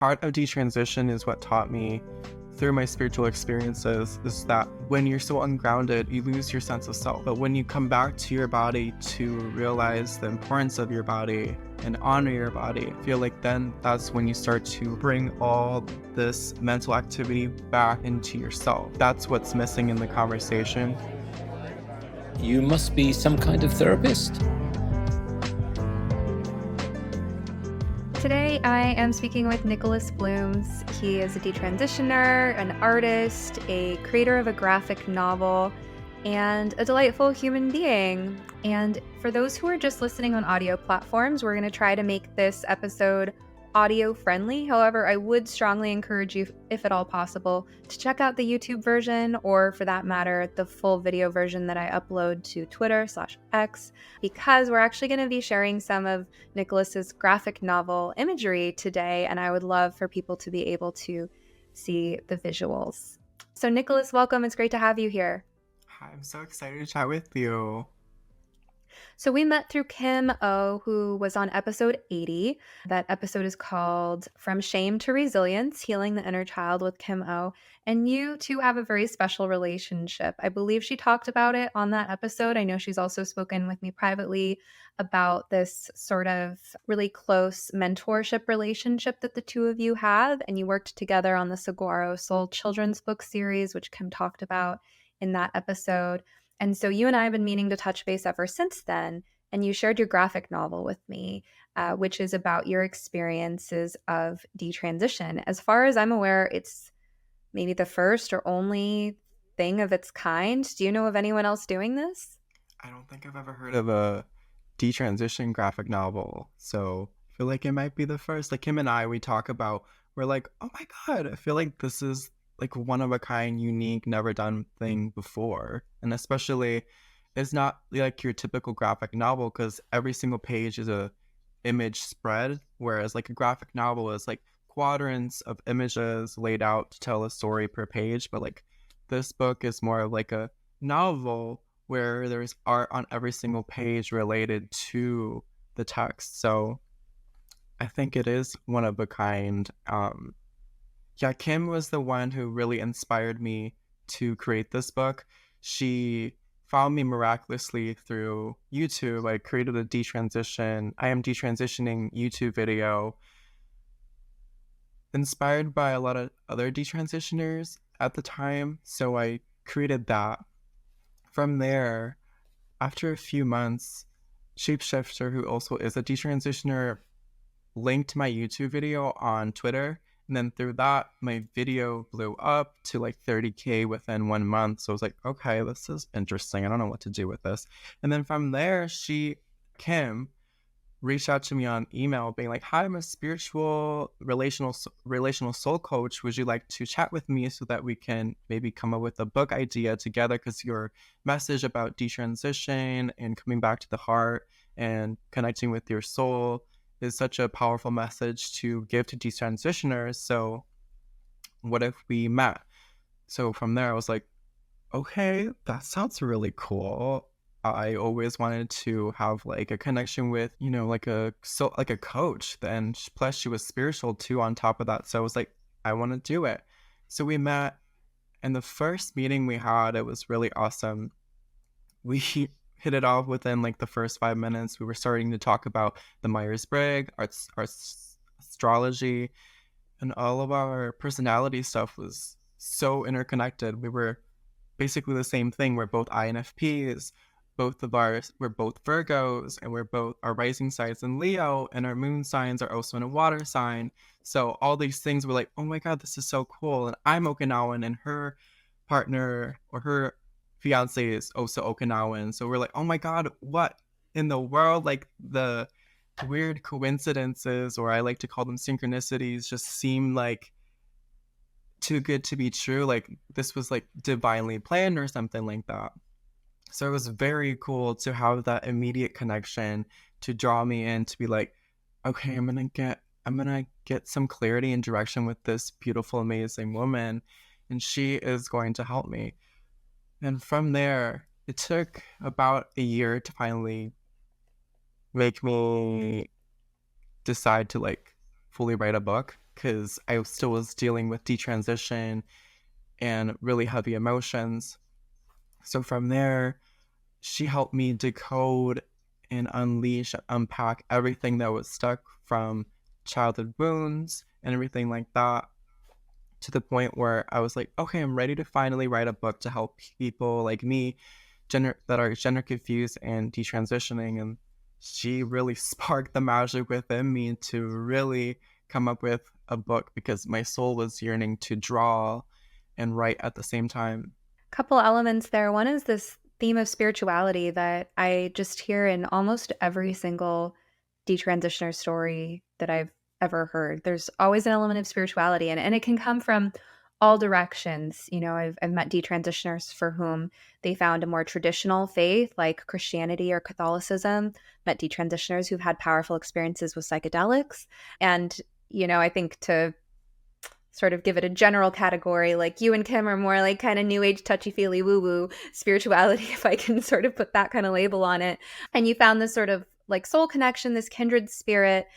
Part of detransition is what taught me through my spiritual experiences is that when you're so ungrounded, you lose your sense of self. But when you come back to your body to realize the importance of your body and honor your body, I feel like then that's when you start to bring all this mental activity back into yourself. That's what's missing in the conversation. You must be some kind of therapist. Today, I am speaking with Nicolas Blooms. He is a detransitioner, an artist, a creator of a graphic novel, and a delightful human being. And for those who are just listening on audio platforms, we're going to try to make this episode audio friendly. However, I would strongly encourage you, if at all possible, to check out the YouTube version, or for that matter, the full video version that I upload to Twitter/X, because we're actually going to be sharing some of Nicolas's graphic novel imagery today, and I would love for people to be able to see the visuals. So Nicolas, welcome. It's great to have you here. Hi, I'm so excited to chat with you. So we met through Kim O, who was on episode 80. That episode is called From Shame to Resilience, Healing the Inner Child with Kim O. And you two have a very special relationship. I believe she talked about it on that episode. I know she's also spoken with me privately about this sort of really close mentorship relationship that the two of you have. And you worked together on the Saguaro Soul children's book series, which Kim talked about in that episode. And so you and I have been meaning to touch base ever since then. And you shared your graphic novel with me, which is about your experiences of detransition. As far as I'm aware, it's maybe the first or only thing of its kind. Do you know of anyone else doing this? I don't think I've ever heard of a detransition graphic novel, so I feel like it might be the first. Like Kim and I, we talk about, we're like, oh my god, I feel like this is like one of a kind, unique, never done thing before. And especially, it's not like your typical graphic novel because every single page is a image spread, whereas like a graphic novel is like quadrants of images laid out to tell a story per page. But like this book is more of like a novel where there's art on every single page related to the text. So I think it is one of a kind. Yeah, Kim was the one who really inspired me to create this book. She found me miraculously through YouTube. I created a I am detransitioning YouTube video inspired by a lot of other detransitioners at the time. So I created that. From there, after a few months, Shapeshifter, who also is a detransitioner, linked my YouTube video on Twitter. And then through that, my video blew up to like 30K within 1 month. So I was like, okay, this is interesting. I don't know what to do with this. And then from there, Kim, reached out to me on email being like, hi, I'm a spiritual relational soul coach. Would you like to chat with me so that we can maybe come up with a book idea together? Because your message about detransition and coming back to the heart and connecting with your soul is such a powerful message to give to detransitioners. So what if we met? So from there, I was like, okay, that sounds really cool. I always wanted to have like a connection with, like a coach. Then plus she was spiritual too on top of that. So I was like, I want to do it. So we met, and the first meeting we had, it was really awesome. We hit it off within like the first 5 minutes. We were starting to talk about the Myers-Briggs, our astrology, and all of our personality stuff was so interconnected. We were basically the same thing. We're both INFPs. We're both Virgos, and our rising signs in Leo, and our moon signs are also in a water sign. So all these things were like, oh my god, this is so cool. And I'm Okinawan, and her partner or her fiance is also Okinawan. So we're like, oh my god, what in the world? Like the weird coincidences, or I like to call them synchronicities, just seem like too good to be true. Like this was like divinely planned or something like that. So it was very cool to have that immediate connection to draw me in to be like, okay, I'm gonna get some clarity and direction with this beautiful, amazing woman, and she is going to help me. And from there, it took about a year to finally make me decide to like fully write a book, because I still was dealing with detransition and really heavy emotions. So from there, she helped me decode and unleash, unpack everything that was stuck from childhood wounds and everything like that, to the point where I was like, okay, I'm ready to finally write a book to help people like me that are gender confused and detransitioning. And she really sparked the magic within me to really come up with a book, because my soul was yearning to draw and write at the same time. Couple elements there. One is this theme of spirituality that I just hear in almost every single detransitioner story that I've ever heard. There's always an element of spirituality, and it can come from all directions. I've met detransitioners for whom they found a more traditional faith like Christianity or Catholicism, met detransitioners who've had powerful experiences with psychedelics. And, I think to sort of give it a general category, like you and Kim are more like kind of new age touchy-feely woo-woo spirituality, if I can sort of put that kind of label on it. And you found this sort of like soul connection, this kindred spirit,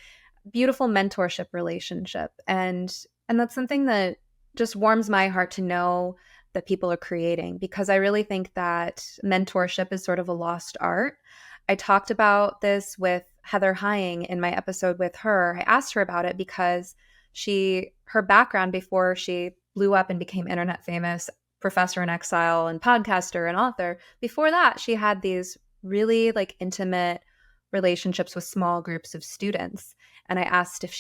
beautiful mentorship relationship. And that's something that just warms my heart to know that people are creating, because I really think that mentorship is sort of a lost art. I talked about this with Heather Hying in my episode with her. I asked her about it because her background before she blew up and became internet famous, professor in exile and podcaster and author, before that, she had these really like intimate relationships with small groups of students. And I asked if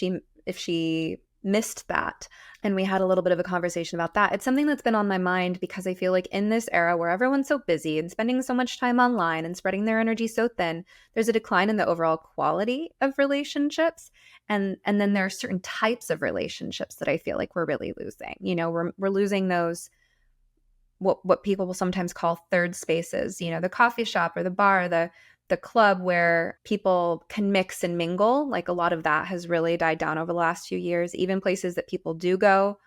she missed that. And we had a little bit of a conversation about that. It's something that's been on my mind because I feel like in this era where everyone's so busy and spending so much time online and spreading their energy so thin, there's a decline in the overall quality of relationships. And then there are certain types of relationships that I feel like we're really losing. We're losing those what people will sometimes call third spaces, the coffee shop or the bar, the club where people can mix and mingle. Like a lot of that has really died down over the last few years. Even places that people do go,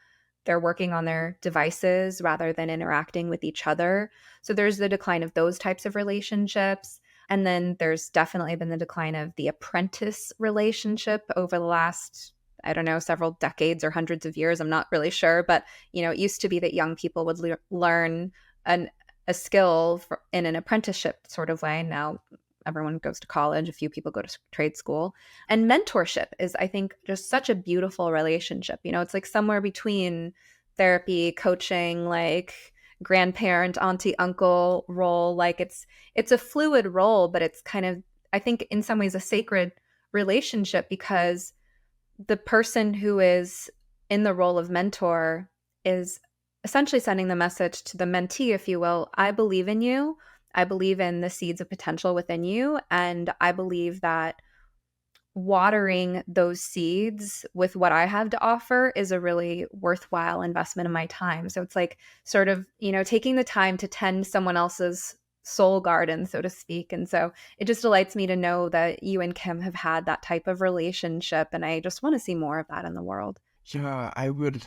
they're working on their devices rather than interacting with each other. So there's the decline of those types of relationships. And then there's definitely been the decline of the apprentice relationship over the last, I don't know, several decades or hundreds of years. I'm not really sure. But, it used to be that young people would learn a skill in an apprenticeship sort of way. Now everyone goes to college, a few people go to trade school. And mentorship is, I think, just such a beautiful relationship. It's like somewhere between therapy, coaching, like grandparent, auntie, uncle role. Like it's a fluid role, but it's kind of, I think, in some ways a sacred relationship, because the person who is in the role of mentor is essentially sending the message to the mentee, if you will. I believe in you. I believe in the seeds of potential within you. And I believe that watering those seeds with what I have to offer is a really worthwhile investment of my time. So it's like sort of, taking the time to tend someone else's soul garden, so to speak. And so it just delights me to know that you and Kim have had that type of relationship. And I just want to see more of that in the world. Yeah, I would,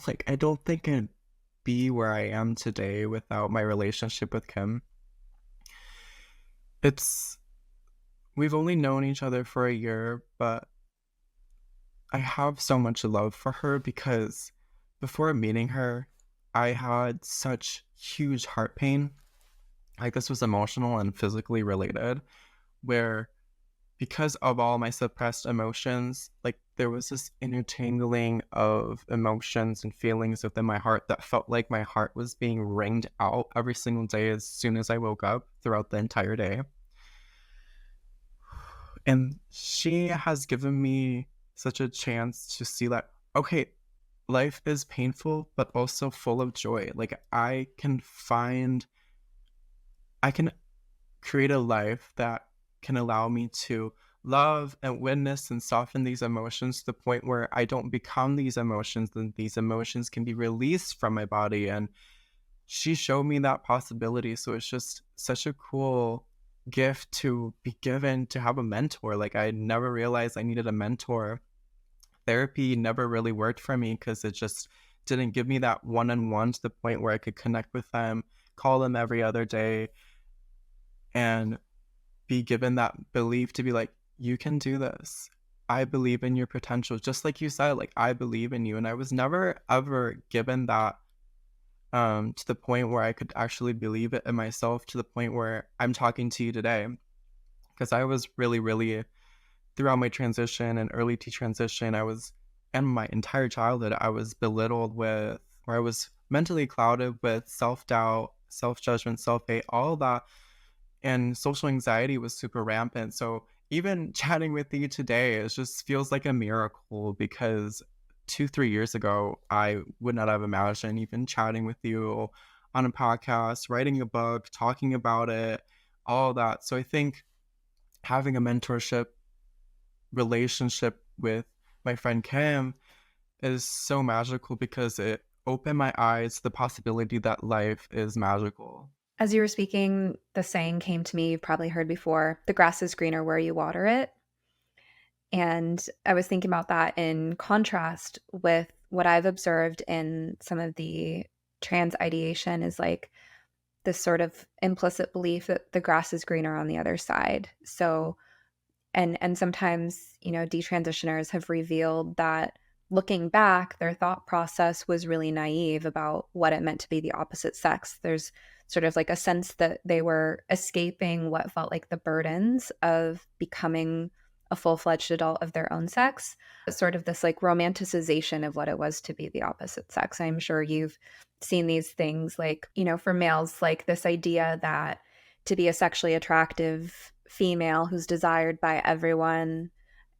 like, I don't think I'd be where I am today without my relationship with Kim. We've only known each other for a year, but I have so much love for her because before meeting her, I had such huge heart pain. Like, this was emotional and physically related, where because of all my suppressed emotions, like there was this intertangling of emotions and feelings within my heart that felt like my heart was being wringed out every single day as soon as I woke up throughout the entire day. And she has given me such a chance to see that, okay, life is painful, but also full of joy. Like I can create a life that can allow me to love and witness and soften these emotions to the point where I don't become these emotions, and these emotions can be released from my body. And she showed me that possibility. So it's just such a cool gift to be given, to have a mentor. Like I never realized I needed a mentor. Therapy never really worked for me because it just didn't give me that one-on-one to the point where I could connect with them, call them every other day, and be given that belief to be like, you can do this. I believe in your potential. Just like you said, like, I believe in you. And I was never ever given that to the point where I could actually believe it in myself, to the point where I'm talking to you today. Because I was really, really, throughout my transition and early transition, and my entire childhood, I was belittled with, or I was mentally clouded with self-doubt, self-judgment, self-hate, all that. And social anxiety was super rampant. So even chatting with you today, it just feels like a miracle, because 2, 3 years ago, I would not have imagined even chatting with you on a podcast, writing a book, talking about it, all that. So I think having a mentorship relationship with my friend Kim is so magical, because it opened my eyes to the possibility that life is magical. As you were speaking, the saying came to me, you've probably heard before, the grass is greener where you water it. And I was thinking about that in contrast with what I've observed in some of the trans ideation is like this sort of implicit belief that the grass is greener on the other side. So, and sometimes, detransitioners have revealed that looking back, their thought process was really naive about what it meant to be the opposite sex. There's sort of like a sense that they were escaping what felt like the burdens of becoming a full-fledged adult of their own sex, sort of this like romanticization of what it was to be the opposite sex. I'm sure you've seen these things like, for males, like this idea that to be a sexually attractive female who's desired by everyone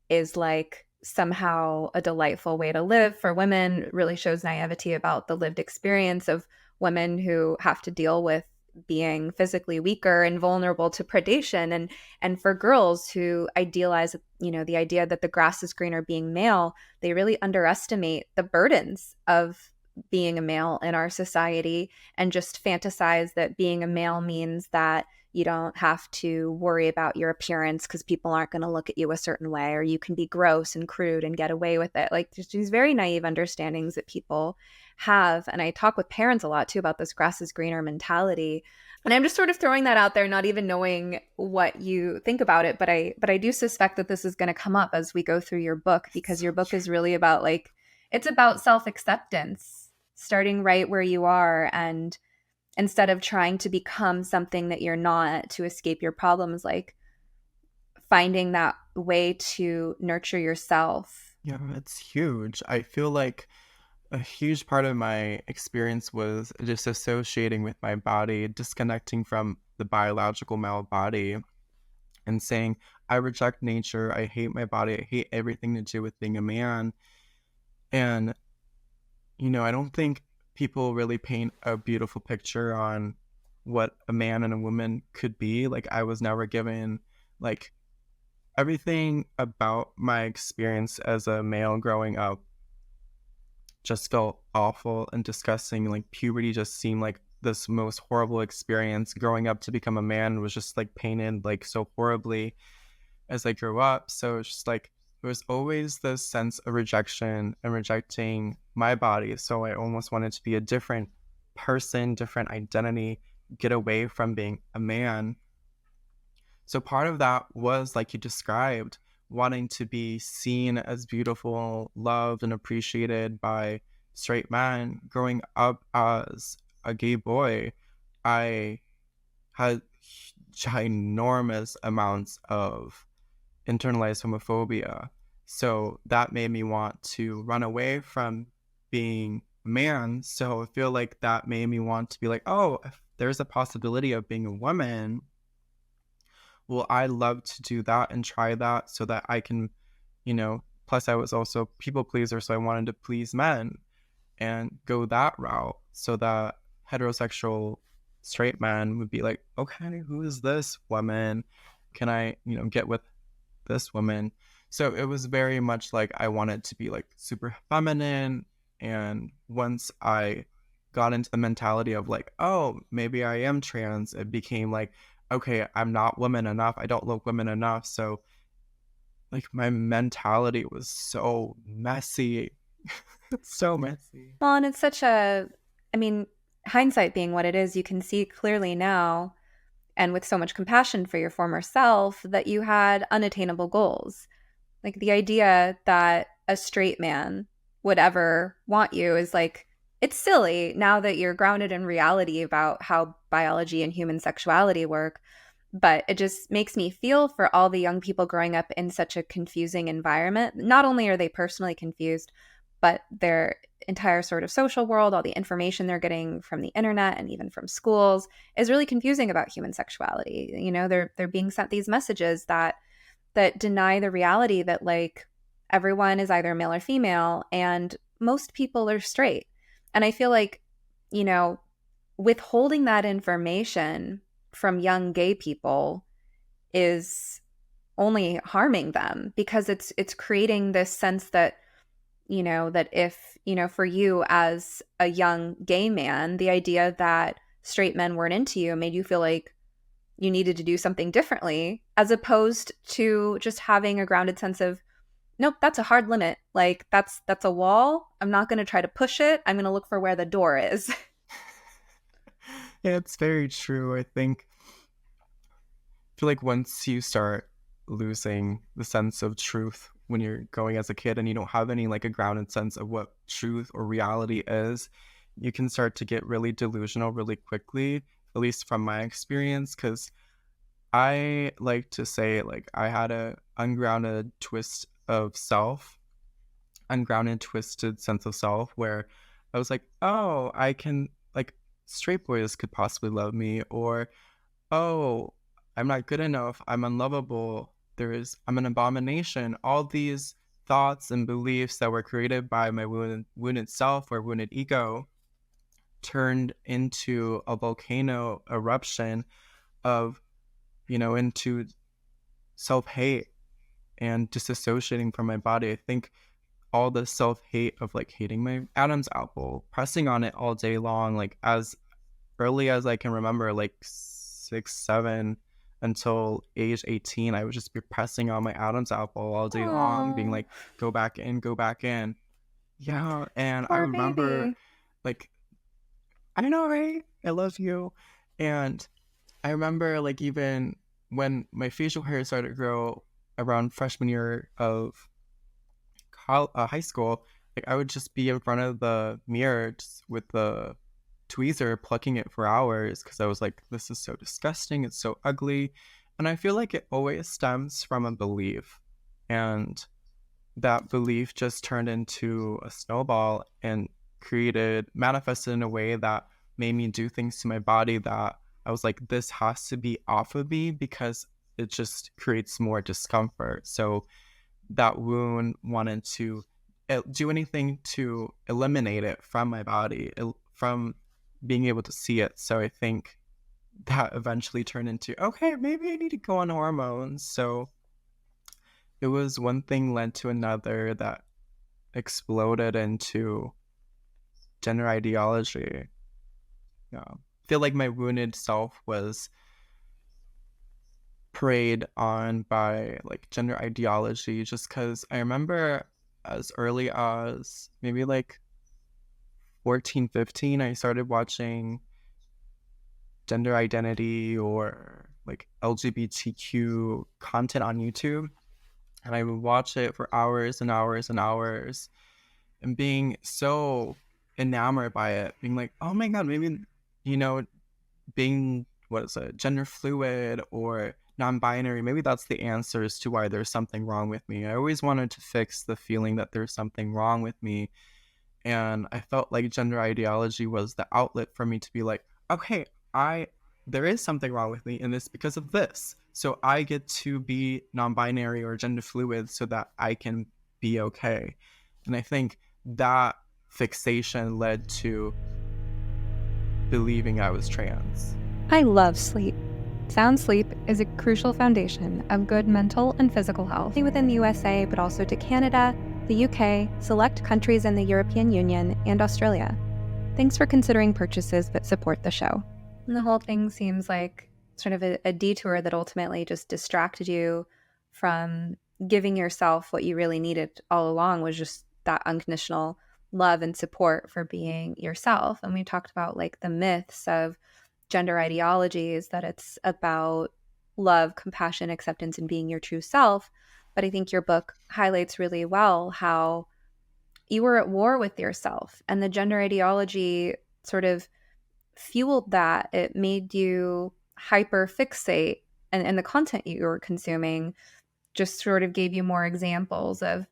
is like somehow a delightful way to live. For women, really shows naivety about the lived experience of women who have to deal with being physically weaker and vulnerable to predation, and for girls who idealize the idea that the grass is greener being male, they really underestimate the burdens of being a male in our society and just fantasize that being a male means that you don't have to worry about your appearance because people aren't going to look at you a certain way, or you can be gross and crude and get away with it. Like, there's these very naive understandings that people have. And I talk with parents a lot too about this grass is greener mentality. And I'm just sort of throwing that out there, not even knowing what you think about it. But I do suspect that this is going to come up as we go through your book, because your book is really about like, it's about self-acceptance, starting right where you are, and instead of trying to become something that you're not to escape your problems, like finding that way to nurture yourself. Yeah, it's huge. I feel like a huge part of my experience was disassociating with my body, disconnecting from the biological male body, and saying, I reject nature, I hate my body, I hate everything to do with being a man. And, I don't think people really paint a beautiful picture on what a man and a woman could be. Like, I was never given, like, everything about my experience as a male growing up just felt awful and disgusting. Like, puberty just seemed like this most horrible experience. Growing up to become a man was just like painted like so horribly as I grew up. So it's just like there was always this sense of rejection and rejecting my body. So I almost wanted to be a different person, different identity, get away from being a man. So part of that was, like you described, wanting to be seen as beautiful, loved, and appreciated by straight men. Growing up as a gay boy, I had ginormous amounts of internalized homophobia. So that made me want to run away from being a man. So I feel like that made me want to be like, oh, if there's a possibility of being a woman, well, I love to do that and try that so that I can, plus I was also a people pleaser. So I wanted to please men and go that route so that heterosexual straight men would be like, okay, who is this woman? Can I, get with this woman? So it was very much like I wanted to be like super feminine. And once I got into the mentality of like, oh, maybe I am trans, it became like, okay, I'm not woman enough. I don't look woman enough. So like my mentality was so messy. So messy. Well, and it's I mean, hindsight being what it is, you can see clearly now, and with so much compassion for your former self, that you had unattainable goals. Like the idea that a straight man would ever want you is like, it's silly now that you're grounded in reality about how biology and human sexuality work. But it just makes me feel for all the young people growing up in such a confusing environment. Not only are they personally confused, but their entire sort of social world, all the information they're getting from the internet and even from schools is really confusing about human sexuality. You know, they're being sent these messages that deny the reality that like everyone is either male or female and most people are straight. And I feel like, you know, withholding that information from young gay people is only harming them because it's creating this sense that, you know, that if, you know, for you as a young gay man, the idea that straight men weren't into you made you feel like you needed to do something differently, as opposed to just having a grounded sense of, nope, that's a hard limit. Like that's a wall. I'm not going to try to push it. I'm going to look for where the door is. Yeah, it's very true. I feel like once you start losing the sense of truth when you're going as a kid and you don't have any like a grounded sense of what truth or reality is, you can start to get really delusional really quickly, at least from my experience, because I like to say like I had a ungrounded twisted sense of self where I was like, oh, I can like straight boys could possibly love me, or oh, I'm not good enough, I'm unlovable, I'm an abomination. All these thoughts and beliefs that were created by my wounded self or wounded ego turned into a volcano eruption of, into self-hate and disassociating from my body. I think all the self-hate of like hating my Adam's apple, pressing on it all day long, like as early as I can remember, like 6, 7, until age 18, I would just be pressing on my Adam's apple all day long, being Oh, like, go back in, go back in. Yeah, and I poor remember, baby. like, I know, right? I love you. And I remember, like, even when my facial hair started to grow around freshman year of high school, like, I would just be in front of the mirror just with the tweezer plucking it for hours because I was like, this is so disgusting, it's so ugly. And I feel like it always stems from a belief. And that belief just turned into a snowball and manifested in a way that made me do things to my body that I was like, this has to be off of me because it just creates more discomfort. So that wound wanted to do anything to eliminate it from my body, from being able to see it. So I think that eventually turned into, okay, maybe I need to go on hormones. So it was one thing led to another that exploded into gender ideology. Yeah. I feel like my wounded self was preyed on by like gender ideology just because I remember as early as maybe like 14, 15, I started watching gender identity or like LGBTQ content on YouTube. And I would watch it for hours and hours and hours and being so enamored by it, being like, oh my God, maybe, you know, being, what is it, gender fluid or non-binary, maybe that's the answers to why there's something wrong with me. I always wanted to fix the feeling that there's something wrong with me. And I felt like gender ideology was the outlet for me to be like, okay, there is something wrong with me and it's because of this. So I get to be non-binary or gender fluid so that I can be okay. And I think that fixation led to believing I was trans. I love sleep. Sound sleep is a crucial foundation of good mental and physical health within the USA, but also to Canada, the UK, select countries in the European Union, and Australia. Thanks for considering purchases that support the show. And the whole thing seems like sort of a detour that ultimately just distracted you from giving yourself what you really needed all along, was just that unconditional love and support for being yourself. And we talked about like the myths of gender ideologies, that it's about love, compassion, acceptance, and being your true self. but I think your book highlights really well how you were at war with yourself, and the gender ideology sort of fueled that. It made you hyper fixate, and the content you were consuming just sort of gave you more examples of,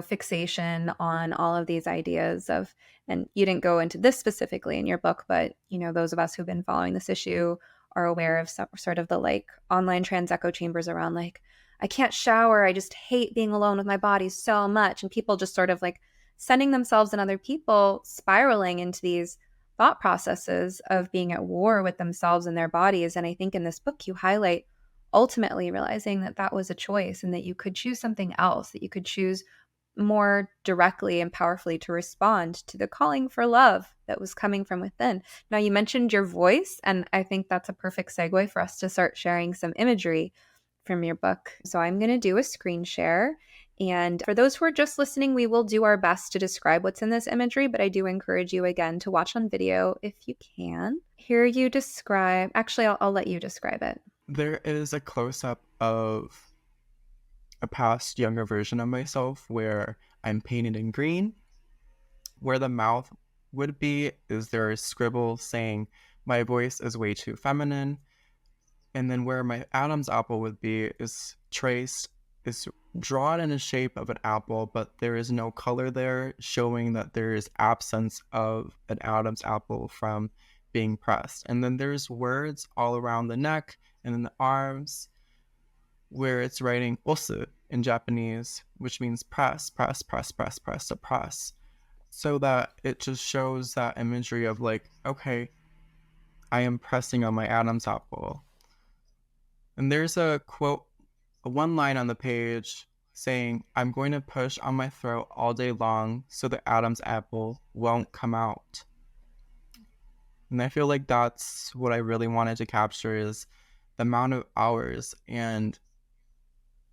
fixation on all of these ideas of, and you didn't go into this specifically in your book, but, those of us who've been following this issue are aware of some sort of the like online trans echo chambers around like, I can't shower. I just hate being alone with my body so much. And people just sort of like sending themselves and other people spiraling into these thought processes of being at war with themselves and their bodies. And I think in this book, you highlight ultimately realizing that that was a choice and that you could choose something else, that you could choose more directly and powerfully to respond to the calling for love that was coming from within. Now, you mentioned your voice, and I think that's a perfect segue for us to start sharing some imagery from your book. So I'm going to do a screen share. And for those who are just listening, we will do our best to describe what's in this imagery, but I do encourage you again to watch on video if you can. Here you describe, actually, I'll let you describe it. There is a close-up of a past younger version of myself where I'm painted in green. Where the mouth would be is there a scribble saying my voice is way too feminine. And then where my Adam's apple would be is drawn in the shape of an apple, but there is no color there, showing that there is absence of an Adam's apple from being pressed. And then there's words all around the neck and in the arms where it's writing osu in Japanese, which means press, press, press, press, press, to press. So that it just shows that imagery of like, okay, I am pressing on my Adam's apple. And there's a quote, one line on the page saying, I'm going to push on my throat all day long so the Adam's apple won't come out. And I feel like that's what I really wanted to capture, is the amount of hours and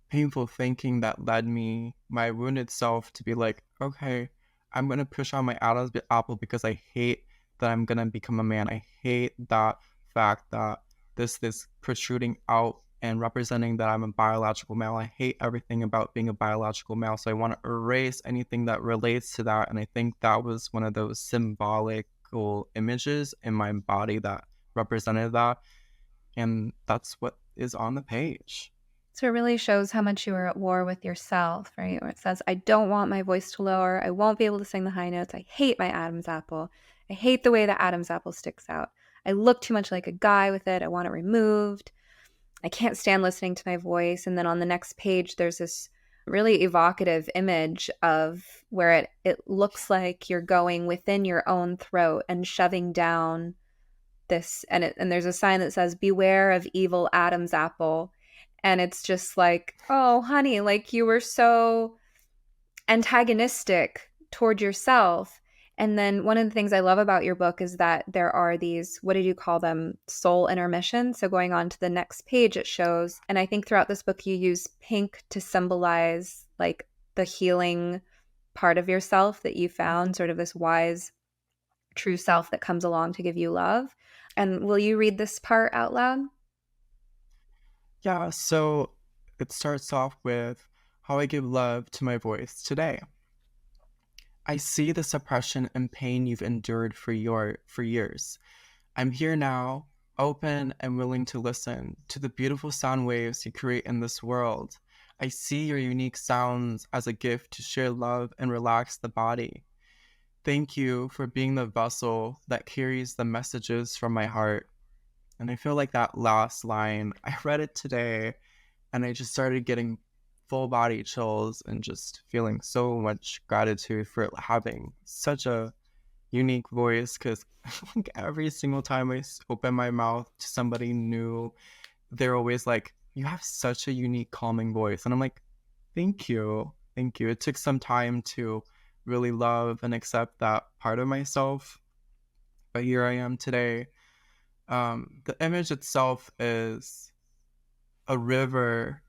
painful thinking that led me, my wounded self, to be like, okay, I'm going to push on my Adam's apple because I hate that I'm going to become a man. I hate that fact that this protruding out and representing that I'm a biological male. I hate everything about being a biological male. So I want to erase anything that relates to that. And I think that was one of those symbolical images in my body that represented that. And that's what is on the page. So it really shows how much you are at war with yourself, right? Where it says, I don't want my voice to lower. I won't be able to sing the high notes. I hate my Adam's apple. I hate the way the Adam's apple sticks out. I look too much like a guy with it. I want it removed. I can't stand listening to my voice. And then on the next page, there's this really evocative image of where it looks like you're going within your own throat and shoving down this. And there's a sign that says, beware of evil Adam's apple. And it's just like, oh, honey, like you were so antagonistic toward yourself. And then one of the things I love about your book is that there are these, what did you call them? Soul intermissions. So going on to the next page, it shows, and I think throughout this book, you use pink to symbolize like the healing part of yourself that you found, sort of this wise, true self that comes along to give you love. And will you read this part out loud? Yeah, so it starts off with how I give love to my voice today. I see the suppression and pain you've endured for years. I'm here now, open and willing to listen to the beautiful sound waves you create in this world. I see your unique sounds as a gift to share love and relax the body. Thank you for being the vessel that carries the messages from my heart. And I feel like that last line, I read it today and I just started getting full body chills and just feeling so much gratitude for having such a unique voice, because like every single time I open my mouth to somebody new, they're always like, you have such a unique calming voice. And I'm like, thank you. It took some time to really love and accept that part of myself, but here I am today. The image itself is a river,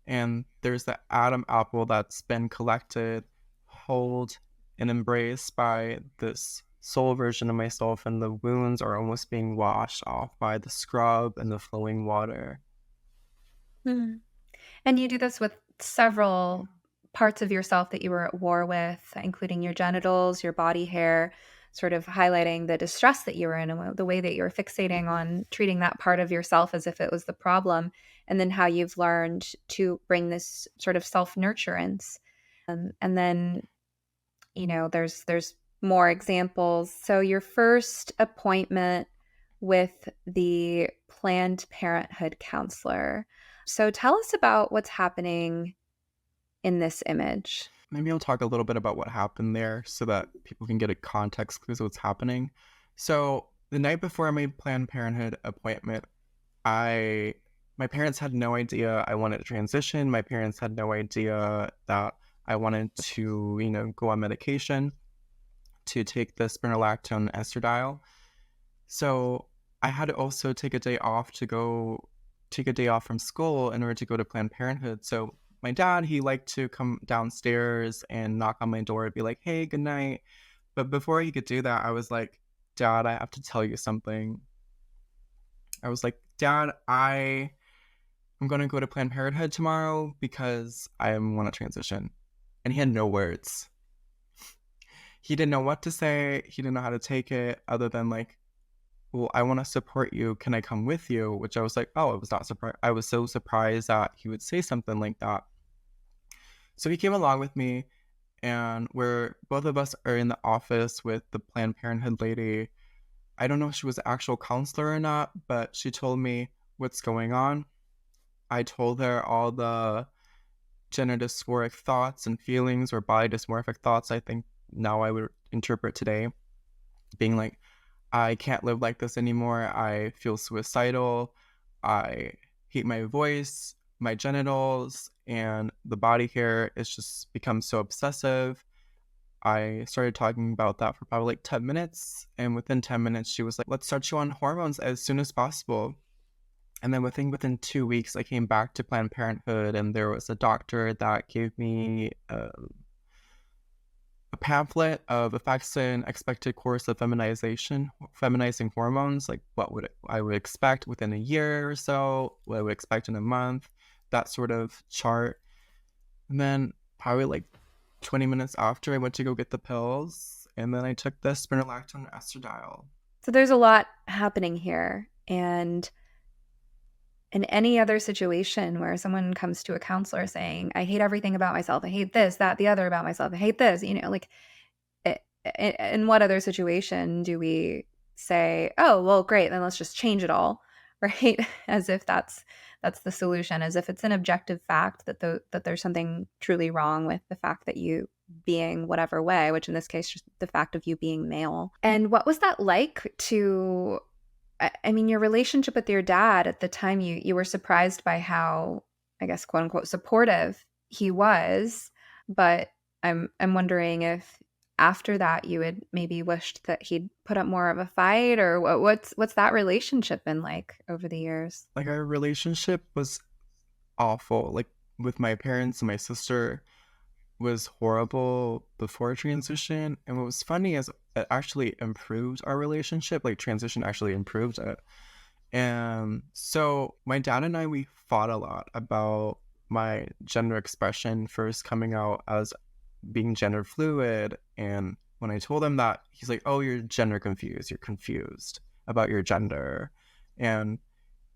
and there's the Adam apple that's been collected, held, and embraced by this soul version of myself, and the wounds are almost being washed off by the scrub and the flowing water. Hmm. And you do this with several parts of yourself that you were at war with, including your genitals, your body hair, sort of highlighting the distress that you were in and the way that you were fixating on treating that part of yourself as if it was the problem, and then how you've learned to bring this sort of self-nurturance. And then, there's more examples. So your first appointment with the Planned Parenthood counselor. So tell us about what's happening in this image. Maybe I'll talk a little bit about what happened there so that people can get a context clue of what's happening. So the night before my Planned Parenthood appointment, my parents had no idea I wanted to transition. My parents had no idea that I wanted to, go on medication to take the spironolactone estradiol. So I had to also take a day off from school in order to go to Planned Parenthood. So my dad, he liked to come downstairs and knock on my door and be like, hey, good night. But before he could do that, I was like, Dad, I have to tell you something. I was like, Dad, I'm going to go to Planned Parenthood tomorrow because I want to transition. And he had no words. He didn't know what to say. He didn't know how to take it other than like, well, I want to support you. Can I come with you? Which I was like, oh, I was not surprised. I was so surprised that he would say something like that. So he came along with me, and both of us are in the office with the Planned Parenthood lady. I don't know if she was an actual counselor or not, but she told me what's going on. I told her all the gender dysphoric thoughts and feelings, or body dysmorphic thoughts, I think now I would interpret today, being like, I can't live like this anymore. I feel suicidal. I hate my voice, my genitals, and the body hair. It's just become so obsessive. I started talking about that for probably like 10 minutes. And within 10 minutes, she was like, let's start you on hormones as soon as possible. And then within 2 weeks, I came back to Planned Parenthood, and there was a doctor that gave me a pamphlet of effects and expected course of feminizing hormones, like I would expect within a year or so, what I would expect in a month, that sort of chart. And then probably like 20 minutes after, I went to go get the pills, and then I took the spironolactone estradiol. So there's a lot happening here. And in any other situation where someone comes to a counselor saying, I hate everything about myself, I hate this, that, the other about myself, I hate this, like, in what other situation do we say, oh, well, great, then let's just change it all, right? As if that's the solution, as if it's an objective fact that there's something truly wrong with the fact that you being whatever way, which in this case, just the fact of you being male. And what was that like to, I mean, your relationship with your dad at the time, you were surprised by how, I guess, quote unquote, supportive he was. But I'm wondering if after that you had maybe wished that he'd put up more of a fight, or what's that relationship been like over the years? Like, our relationship was awful. Like, with my parents and my sister was horrible before transition. And what was funny is it actually improved our relationship. Like, transition actually improved it. And so my dad and I, we fought a lot about my gender expression first coming out as being gender fluid. And when I told him that, he's like, oh, you're gender confused. You're confused about your gender. And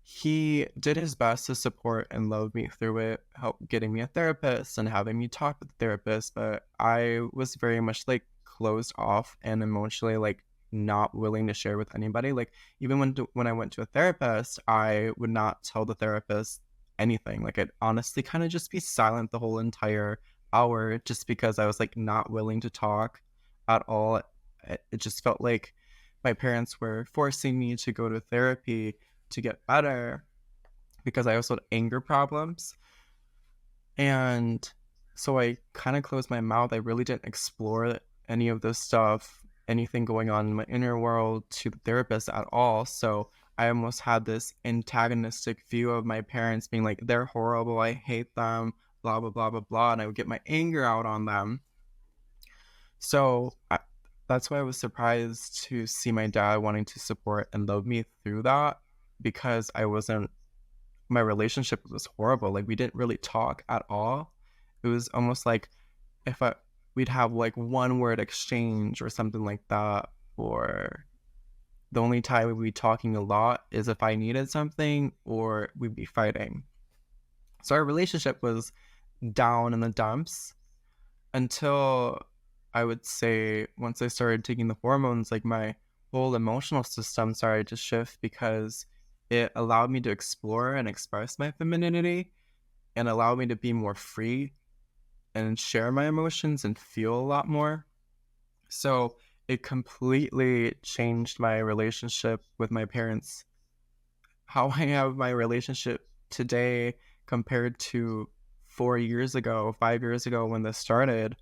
he did his best to support and love me through it, help getting me a therapist and having me talk with the therapist. But I was very much like closed off and emotionally like not willing to share with anybody. Like, even when I went to a therapist, I would not tell the therapist anything. Like, I'd honestly kind of just be silent the whole entire hour, just because I was like not willing to talk at all. It just felt like my parents were forcing me to go to therapy to get better, because I also had anger problems. And so I kind of closed my mouth. I really didn't explore any of this stuff, anything going on in my inner world, to the therapist at all. So I almost had this antagonistic view of my parents, being like, they're horrible, I hate them, blah, blah, blah, blah, blah. And I would get my anger out on them. So that's why I was surprised to see my dad wanting to support and love me through that, because I wasn't my relationship was horrible. Like we didn't really talk at all. It was almost like if I we'd have like one word exchange or something like that, or the only time we'd be talking a lot is if I needed something or we'd be fighting. So our relationship was down in the dumps until I would say once I started taking the hormones, like my whole emotional system started to shift because it allowed me to explore and express my femininity and allowed me to be more free and share my emotions and feel a lot more. So it completely changed my relationship with my parents. How I have my relationship today compared to 4 years ago, 5 years ago when this started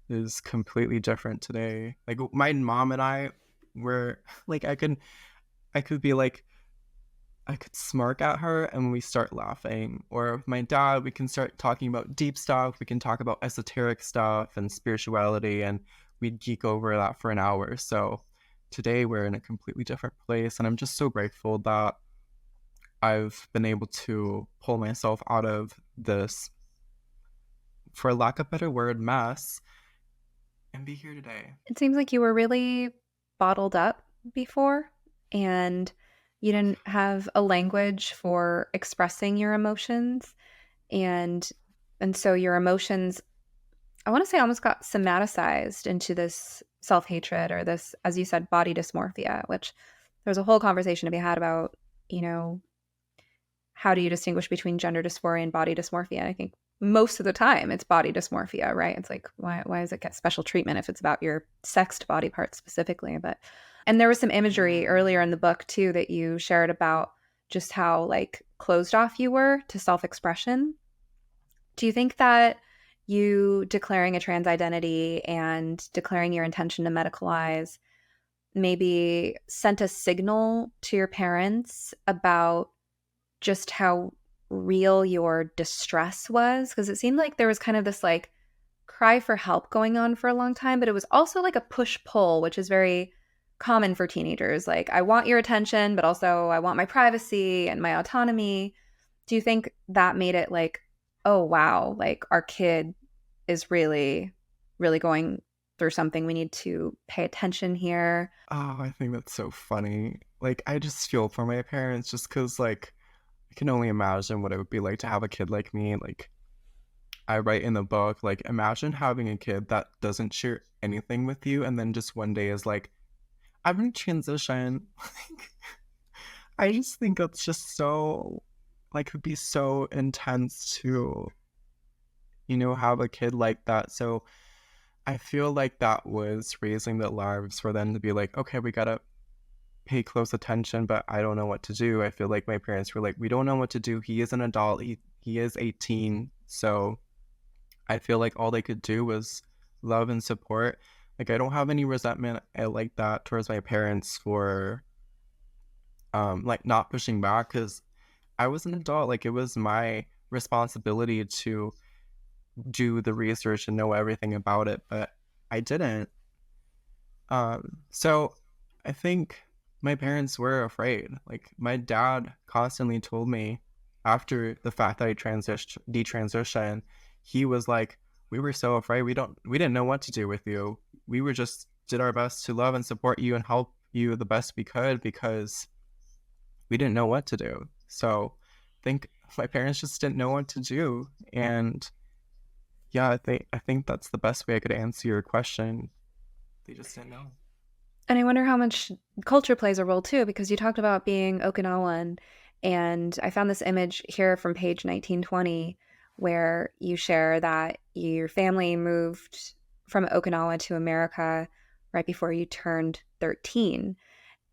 is completely different today. Like my mom and I were like I could be like I could smirk at her and we start laughing. Or with my dad, we can start talking about deep stuff. We can talk about esoteric stuff and spirituality, and we'd geek over that for an hour. So today we're in a completely different place. And I'm just so grateful that I've been able to pull myself out of this, for lack of a better word, mess, and be here today. It seems like you were really bottled up before, and you didn't have a language for expressing your emotions, and so your emotions, I want to say, almost got somaticized into this self-hatred, or this, as you said, body dysmorphia, which there's a whole conversation to be had about, you know, how do you distinguish between gender dysphoria and body dysmorphia? And I think most of the time it's body dysmorphia, right? It's like, why does it get special treatment if it's about your sexed body part specifically? But, and there was some imagery earlier in the book too that you shared about just how like closed off you were to self-expression. Do you think that you declaring a trans identity and declaring your intention to medicalize maybe sent a signal to your parents about just how real your distress was? Because it seemed like there was kind of this like cry for help going on for a long time, but it was also like a push pull, which is very common for teenagers. Like, I want your attention, but also I want my privacy and my autonomy. Do you think that made it like, oh, wow, like our kid is really, really going through something? We need to pay attention here. Oh, I think that's so funny. Like, I just feel for my parents just because, like, I can only imagine what it would be like to have a kid like me. Like, I write in the book, like, imagine having a kid that doesn't share anything with you and then just one day is like, I'm going to transition. Like, I just think that's just so, like, it would be so intense to, have a kid like that. So I feel like that was raising the lives for them to be like, okay, we gotta pay close attention, but I don't know what to do. I feel like my parents were like, we don't know what to do. He is an adult. He is 18. So I feel like all they could do was love and support. Like, I don't have any resentment like that towards my parents for like not pushing back, because I was an adult. Like, it was my responsibility to do the research and know everything about it, but I didn't. So I think my parents were afraid. Like, my dad constantly told me after the fact that I detransition, he was like, we were so afraid. We didn't know what to do with you. We were just did our best to love and support you and help you the best we could because we didn't know what to do. So I think my parents just didn't know what to do. And yeah, I think that's the best way I could answer your question. They just didn't know. And I wonder how much culture plays a role too, because you talked about being Okinawan, and I found this image here from page 1920 where you share that your family moved from Okinawa to America right before you turned 13.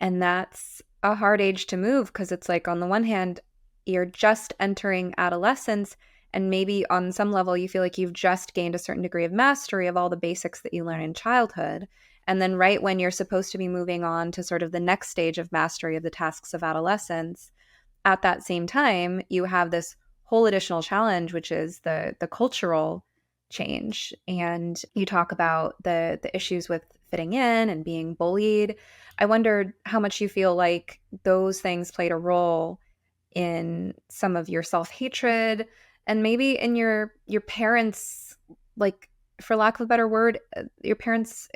And that's a hard age to move because it's like, on the one hand, you're just entering adolescence, and maybe on some level you feel like you've just gained a certain degree of mastery of all the basics that you learn in childhood. And then right when you're supposed to be moving on to sort of the next stage of mastery of the tasks of adolescence, at that same time, you have this whole additional challenge, which is the cultural change. And you talk about the issues with fitting in and being bullied. I wondered how much you feel like those things played a role in some of your self-hatred, and maybe in your parents, like, for lack of a better word, your parents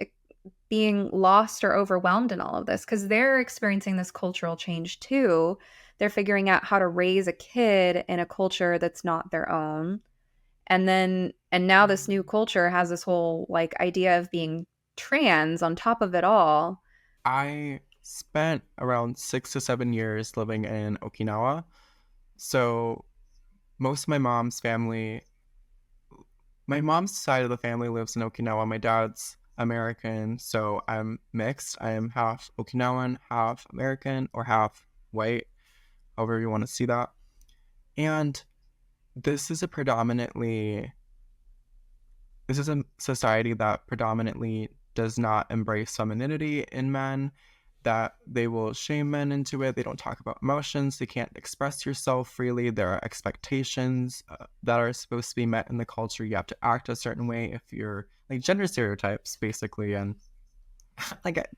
being lost or overwhelmed in all of this, because they're experiencing this cultural change too. They're figuring out how to raise a kid in a culture that's not their own. And now this new culture has this whole like idea of being trans on top of it all. I spent around 6 to 7 years living in Okinawa. So most of my mom's side of the family lives in Okinawa. My dad's American, so I'm mixed. I am half Okinawan, half American, or half white, however you want to see that. And this is a predominantly this is a society that predominantly does not embrace femininity in men, that they will shame men into it. They don't talk about emotions. They can't express yourself freely. There are expectations that are supposed to be met in the culture. You have to act a certain way if you're like gender stereotypes, basically. And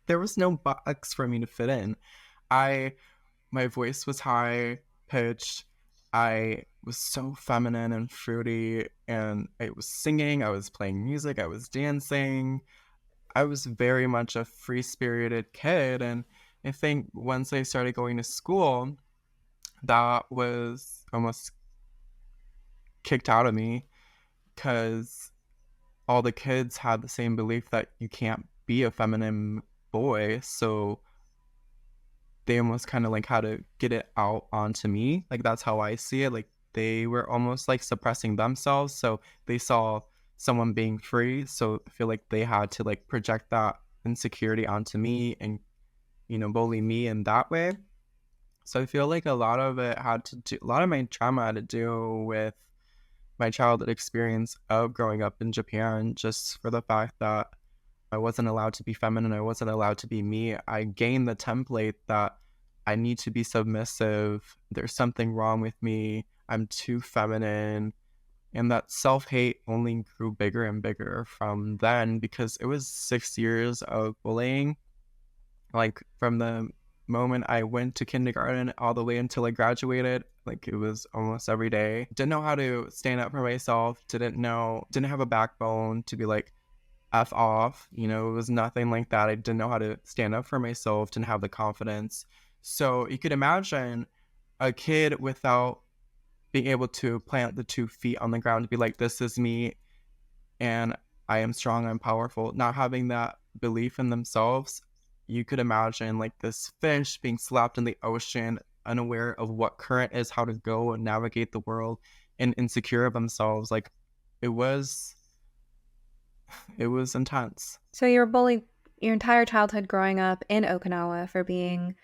there was no box for me to fit in. My voice was high pitched. I was so feminine and fruity, and I was singing, I was playing music, I was dancing. I was very much a free spirited kid. And I think once I started going to school, that was almost kicked out of me because all the kids had the same belief that you can't be a feminine boy. So they almost kind of like had to get it out onto me. Like that's how I see it. Like they were almost like suppressing themselves. So they saw someone being free. So I feel like they had to like project that insecurity onto me and, bully me in that way. So I feel like a lot of my trauma had to do with my childhood experience of growing up in Japan, just for the fact that I wasn't allowed to be feminine. I wasn't allowed to be me. I gained the template that I need to be submissive. There's something wrong with me. I'm too feminine. And that self-hate only grew bigger and bigger from then because it was 6 years of bullying. Like from the moment I went to kindergarten all the way until I graduated, like it was almost every day. Didn't know how to stand up for myself. Didn't have a backbone to be like, F off. It was nothing like that. I didn't know how to stand up for myself, didn't have the confidence. So you could imagine a kid without being able to plant the 2 feet on the ground to be like, this is me and I am strong, I'm powerful. Not having that belief in themselves, you could imagine like this fish being slapped in the ocean, unaware of what current is, how to go and navigate the world, and insecure of themselves. Like it was intense. So you were bullied your entire childhood growing up in Okinawa for being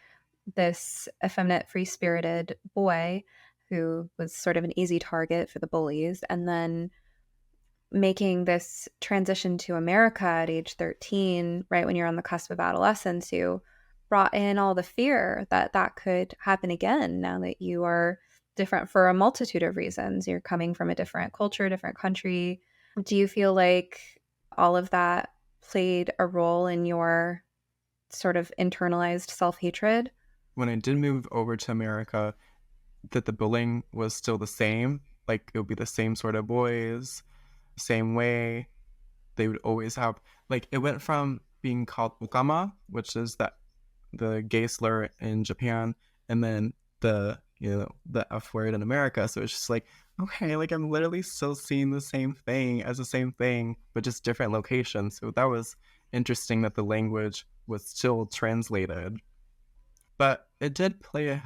this effeminate, free-spirited boy who was sort of an easy target for the bullies, and then making this transition to America at age 13, right when you're on the cusp of adolescence. You brought in all the fear that that could happen again now that you are different for a multitude of reasons. You're coming from a different culture, different country. Do you feel like all of that played a role in your sort of internalized self-hatred? When I did move over to America, that the bullying was still the same. Like it would be the same sort of boys, same way. They would always have like it went from being called okama, which is the gay slur in Japan, and then the F word in America. So it's just like, okay, like I'm literally still seeing the same thing as the same thing, but just different locations. So that was interesting that the language was still translated. But it did play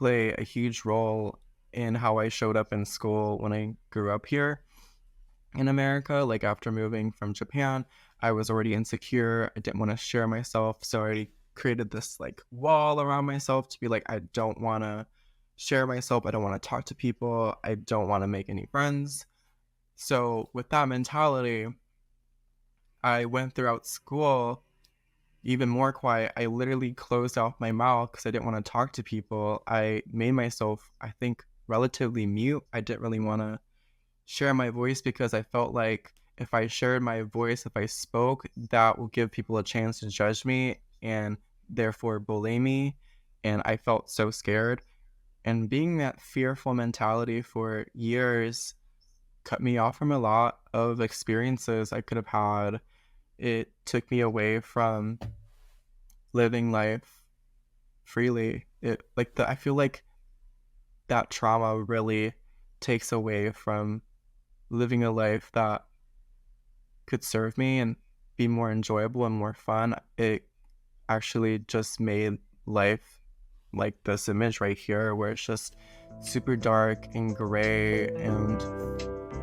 a huge role in how I showed up in school when I grew up here in America. Like after moving from Japan, I was already insecure. I didn't want to share myself. So I already created this like wall around myself to be like, I don't want to share myself. I don't want to talk to people. I don't want to make any friends. So with that mentality, I went throughout school even more quiet. I literally closed off my mouth because I didn't want to talk to people. I made myself, I think, relatively mute. I didn't really want to share my voice because I felt like if I shared my voice, if I spoke, that will give people a chance to judge me and therefore bully me. And I felt so scared. And being that fearful mentality for years cut me off from a lot of experiences I could have had. It took me away from living life freely. I feel like that trauma really takes away from living a life that could serve me and be more enjoyable and more fun. It actually just made life like this image right here, where it's just super dark and gray and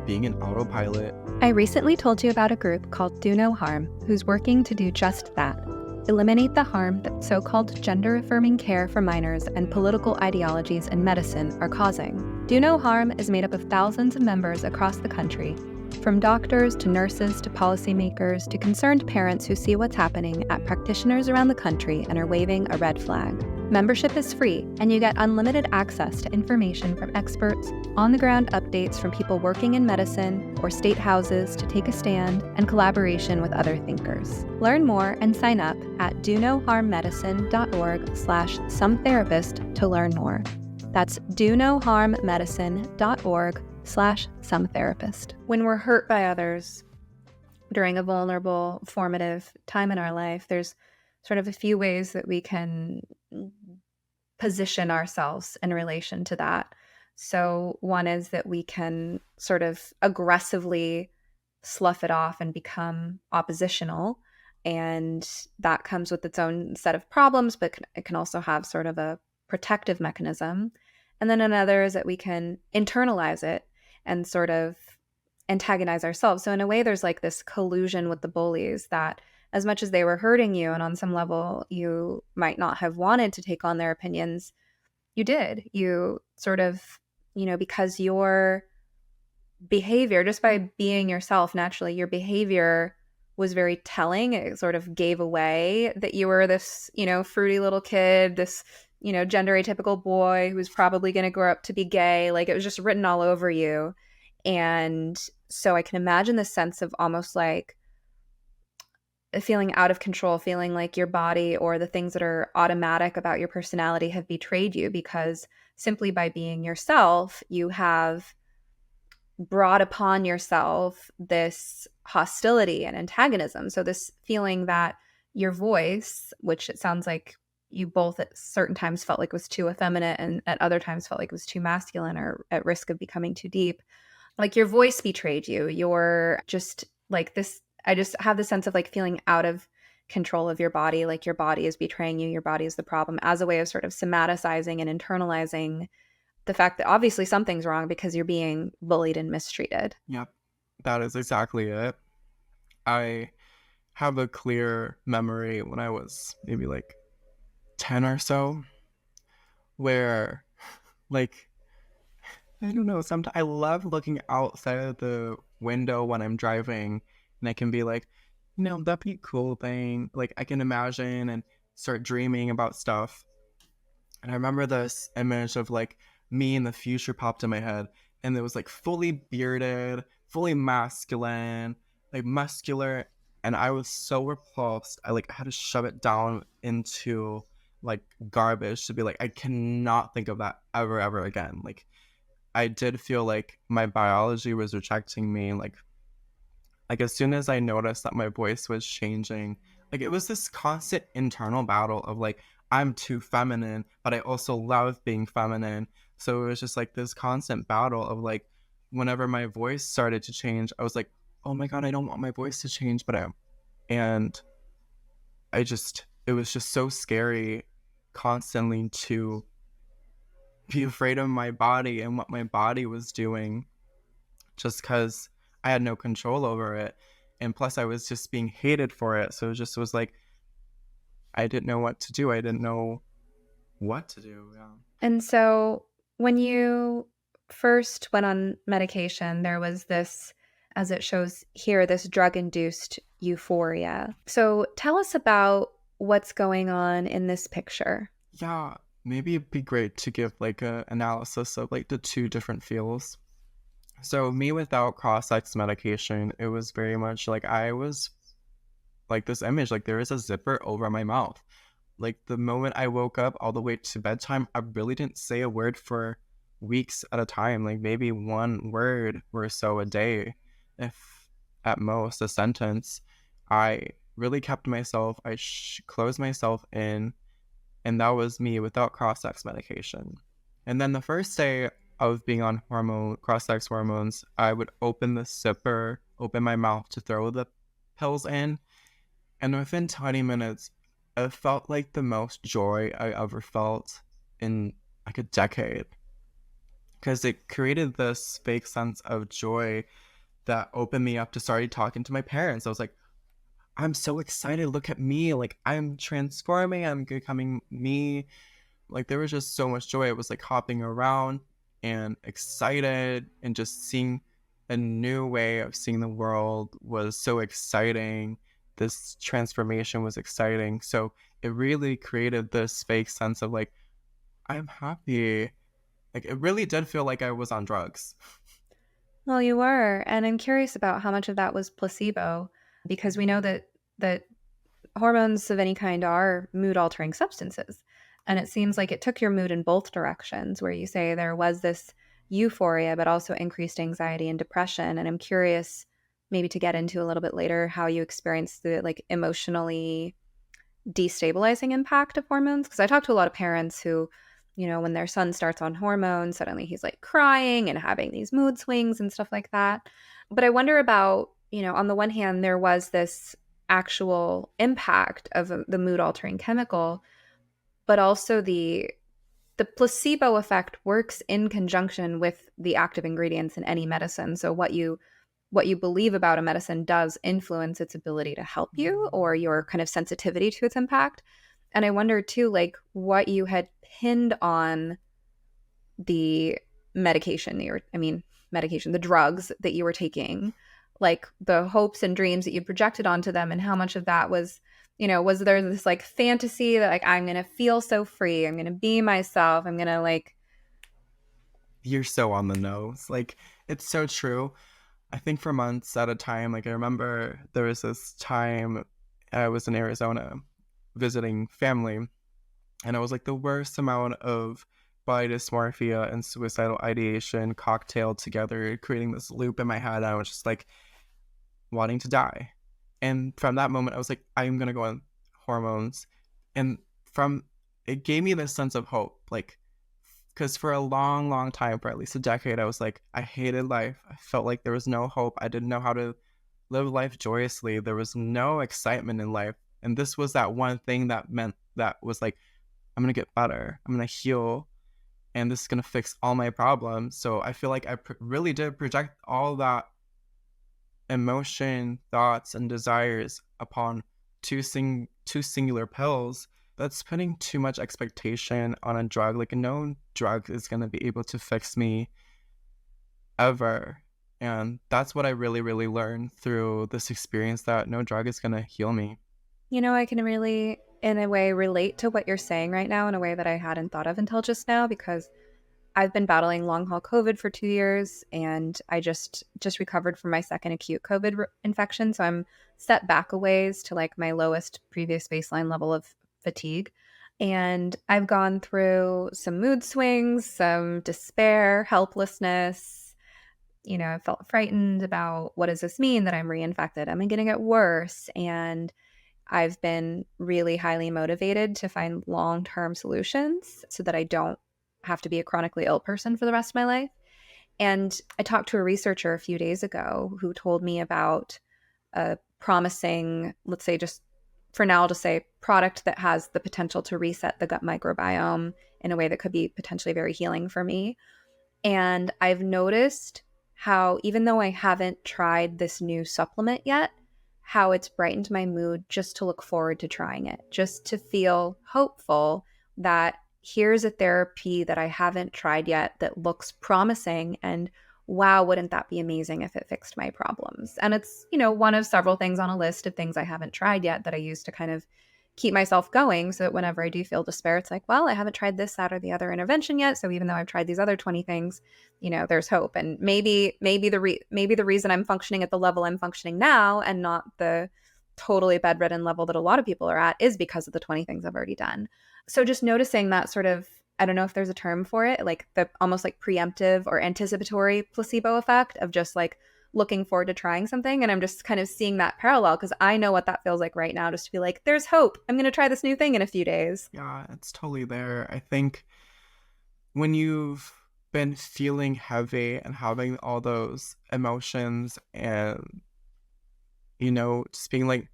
being an autopilot. I recently told you about a group called Do No Harm, who's working to do just that. Eliminate the harm that so-called gender-affirming care for minors and political ideologies in medicine are causing. Do No Harm is made up of thousands of members across the country, from doctors to nurses to policymakers to concerned parents who see what's happening at practitioners around the country and are waving a red flag. Membership is free, and you get unlimited access to information from experts, on-the-ground updates from people working in medicine or state houses to take a stand, and collaboration with other thinkers. Learn more and sign up at donoharmmedicine.org/sometherapist to learn more. That's donoharmmedicine.org/sometherapist. When we're hurt by others during a vulnerable, formative time in our life, there's sort of a few ways that we can position ourselves in relation to that. So one is that we can sort of aggressively slough it off and become oppositional. And that comes with its own set of problems, but it can also have sort of a protective mechanism. And then another is that we can internalize it and sort of antagonize ourselves. So in a way, there's like this collusion with the bullies that as much as they were hurting you, and on some level you might not have wanted to take on their opinions, you did. You sort of, because your behavior, just by being yourself naturally, your behavior was very telling. It sort of gave away that you were this, fruity little kid, this, gender atypical boy who was probably going to grow up to be gay. Like, it was just written all over you. And so I can imagine the sense of almost like feeling out of control, feeling like your body or the things that are automatic about your personality have betrayed you, because simply by being yourself, you have brought upon yourself this hostility and antagonism. So this feeling that your voice, which it sounds like you both at certain times felt like was too effeminate and at other times felt like it was too masculine or at risk of becoming too deep, like your voice betrayed you. You're just like this. I just have the sense of like feeling out of control of your body, like your body is betraying you, your body is the problem, as a way of sort of somaticizing and internalizing the fact that obviously something's wrong because you're being bullied and mistreated. Yep, that is exactly it. I have a clear memory when I was maybe like 10 or so, where like, I don't know, sometimes I love looking outside of the window when I'm driving, and I can be like, that'd be a cool thing. Like, I can imagine and start dreaming about stuff. And I remember this image of like me in the future popped in my head, and it was like fully bearded, fully masculine, like muscular, and I was so repulsed. I had to shove it down into like garbage to be like, I cannot think of that ever again. Like, I did feel like my biology was rejecting me. Like as soon as I noticed that my voice was changing, like it was this constant internal battle of like, I'm too feminine, but I also love being feminine. So it was just like this constant battle of like, whenever my voice started to change, I was like, oh my God, I don't want my voice to change, and it was just so scary constantly to be afraid of my body and what my body was doing, just because I had no control over it. And plus I was just being hated for it. So it just was like, I didn't know what to do. I didn't know what to do. Yeah. And so when you first went on medication, there was this, as it shows here, this drug-induced euphoria. So tell us about what's going on in this picture. Yeah, maybe it'd be great to give like a analysis of like the two different feels. So me without cross-sex medication, it was very much like I was like this image, like there is a zipper over my mouth. Like the moment I woke up all the way to bedtime, I really didn't say a word for weeks at a time, like maybe one word or so a day, if at most a sentence. I really kept myself, closed myself in, and that was me without cross-sex medication. And then the first day of being on cross-sex hormones, I would open the zipper, open my mouth to throw the pills in, and within 20 minutes, it felt like the most joy I ever felt in like a decade. Because it created this fake sense of joy that opened me up to start talking to my parents. I was like, I'm so excited. Look at me. Like, I'm transforming. I'm becoming me. Like, there was just so much joy. It was like hopping around and excited, and just seeing a new way of seeing the world was so exciting. This transformation was exciting. So it really created this fake sense of like, I'm happy. Like, it really did feel like I was on drugs. Well, you were, and I'm curious about how much of that was placebo, because we know that hormones of any kind are mood altering substances. And it seems like it took your mood in both directions, where you say there was this euphoria, but also increased anxiety and depression. And I'm curious, maybe to get into a little bit later, how you experienced the like emotionally destabilizing impact of hormones. Because I talk to a lot of parents who, when their son starts on hormones, suddenly he's like crying and having these mood swings and stuff like that. But I wonder about, on the one hand, there was this actual impact of the mood altering chemical, but also the placebo effect works in conjunction with the active ingredients in any medicine. So what you believe about a medicine does influence its ability to help you, or your kind of sensitivity to its impact. And I wonder too, like what you had pinned on the medication the drugs that you were taking, like the hopes and dreams that you projected onto them, and how much of that was, was there this like fantasy that like, I'm going to feel so free, I'm going to be myself, I'm going to like. You're so on the nose. Like, it's so true. I think for months at a time, like I remember there was this time I was in Arizona visiting family, and it was like the worst amount of body dysmorphia and suicidal ideation cocktailed together, creating this loop in my head. I was just like wanting to die. And from that moment, I was like, I'm going to go on hormones. And from it gave me this sense of hope, like, because for a long, long time, for at least a decade, I was like, I hated life. I felt like there was no hope. I didn't know how to live life joyously. There was no excitement in life. And this was that one thing that meant that was like, I'm going to get better. I'm going to heal. And this is going to fix all my problems. So I feel like I really did project all that emotion, thoughts, and desires upon two singular pills. That's putting too much expectation on a drug. Like, no drug is going to be able to fix me ever. And that's what I really, really learned through this experience, that no drug is going to heal me. I can really, in a way, relate to what you're saying right now in a way that I hadn't thought of until just now, because I've been battling long haul COVID for 2 years, and I just recovered from my second acute COVID infection. So I'm set back a ways to like my lowest previous baseline level of fatigue. And I've gone through some mood swings, some despair, helplessness. I felt frightened about, what does this mean that I'm reinfected? Am I going to get worse? And I've been really highly motivated to find long-term solutions so that I don't have to be a chronically ill person for the rest of my life. And I talked to a researcher a few days ago who told me about a promising, let's say, just for now, I'll just say, product that has the potential to reset the gut microbiome in a way that could be potentially very healing for me. And I've noticed how, even though I haven't tried this new supplement yet, how it's brightened my mood just to look forward to trying it, just to feel hopeful that here's a therapy that I haven't tried yet that looks promising, and wow, wouldn't that be amazing if it fixed my problems? And it's, one of several things on a list of things I haven't tried yet that I use to kind of keep myself going, so that whenever I do feel despair, it's like, well, I haven't tried this, that, or the other intervention yet. So even though I've tried these other 20 things, there's hope. And maybe the reason I'm functioning at the level I'm functioning now, and not the totally bedridden level that a lot of people are at is because of the 20 things I've already done. So just noticing that sort of, I don't know if there's a term for it, like the almost like preemptive or anticipatory placebo effect of just like looking forward to trying something. And I'm just kind of seeing that parallel because I know what that feels like right now, just to be like, there's hope. I'm going to try this new thing in a few days. Yeah, it's totally there. I think when you've been feeling heavy and having all those emotions and, just being like,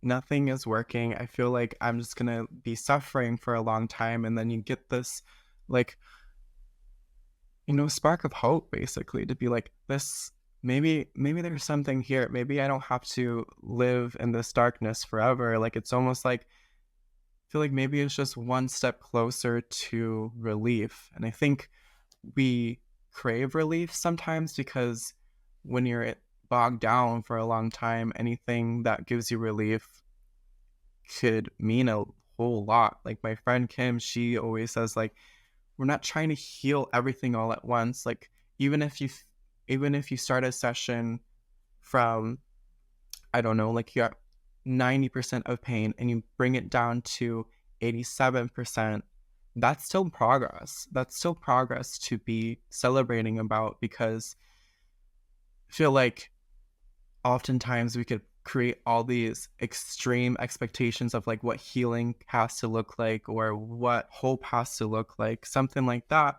nothing is working, I feel like I'm just going to be suffering for a long time. And then you get this, like, spark of hope, basically, to be like, this, maybe there's something here. Maybe I don't have to live in this darkness forever. Like, it's almost like, I feel like maybe it's just one step closer to relief. And I think we crave relief sometimes because when you're bogged down for a long time, anything that gives you relief could mean a whole lot. Like my friend Kim, she always says like, we're not trying to heal everything all at once. Like even if you start a session from, I don't know, like you're at 90% of pain and you bring it down to 87%, that's still progress. That's still progress to be celebrating about, because I feel like oftentimes we could create all these extreme expectations of like what healing has to look like or what hope has to look like, something like that.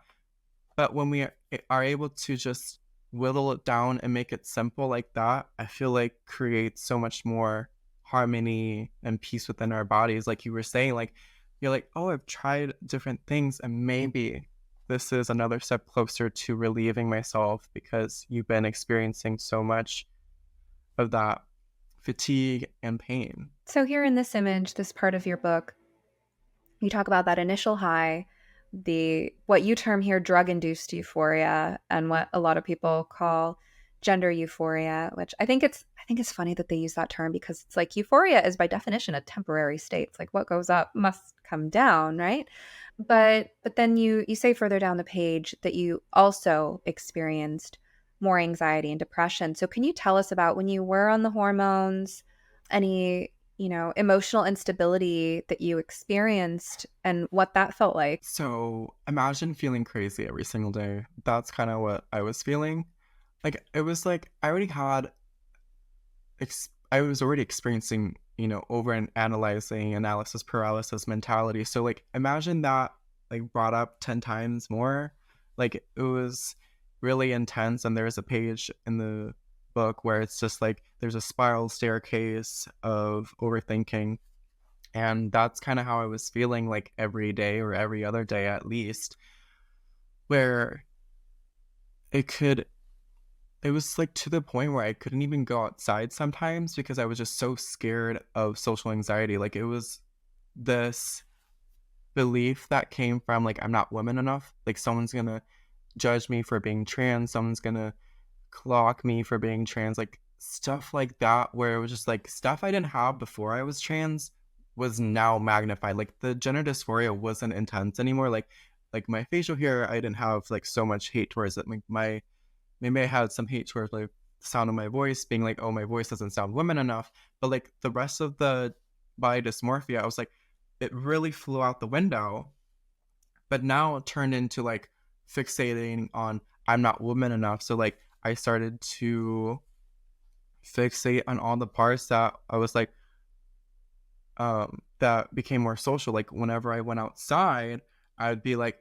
But when we are able to just whittle it down and make it simple like that, I feel like creates so much more harmony and peace within our bodies. Like you were saying, like you're like, oh, I've tried different things and maybe this is another step closer to relieving myself, because you've been experiencing so much of that fatigue and pain. So here in this image, this part of your book, you talk about that initial high, the what you term here drug-induced euphoria, and what a lot of people call gender euphoria, which I think it's funny that they use that term because it's like euphoria is by definition a temporary state. It's like what goes up must come down, right? But then you say further down the page that you also experienced more anxiety and depression. So can you tell us about when you were on the hormones, any emotional instability that you experienced and what that felt like? So imagine feeling crazy every single day. That's kind of what I was feeling. Like it was like I was already experiencing, over and analyzing analysis paralysis mentality. So like imagine that like brought up 10 times more. Like it was really intense. And there's a page in the book where it's just like there's a spiral staircase of overthinking. And that's kind of how I was feeling like every day or every other day at least, where it was like to the point where I couldn't even go outside sometimes because I was just so scared of social anxiety. Like it was this belief that came from like, I'm not woman enough. Like someone's going to judge me for being trans. Someone's going to clock me for being trans, like stuff like that, where it was just like stuff I didn't have before I was trans was now magnified. Like the gender dysphoria wasn't intense anymore. Like my facial hair, I didn't have like so much hate towards it. Like maybe I had some hate towards like the sound of my voice, being like, oh, my voice doesn't sound women enough. But like the rest of the body dysmorphia, I was like, it really flew out the window. But now it turned into like fixating on I'm not woman enough. So like I started to fixate on all the parts that I was like, that became more social. Like whenever I went outside, I'd be like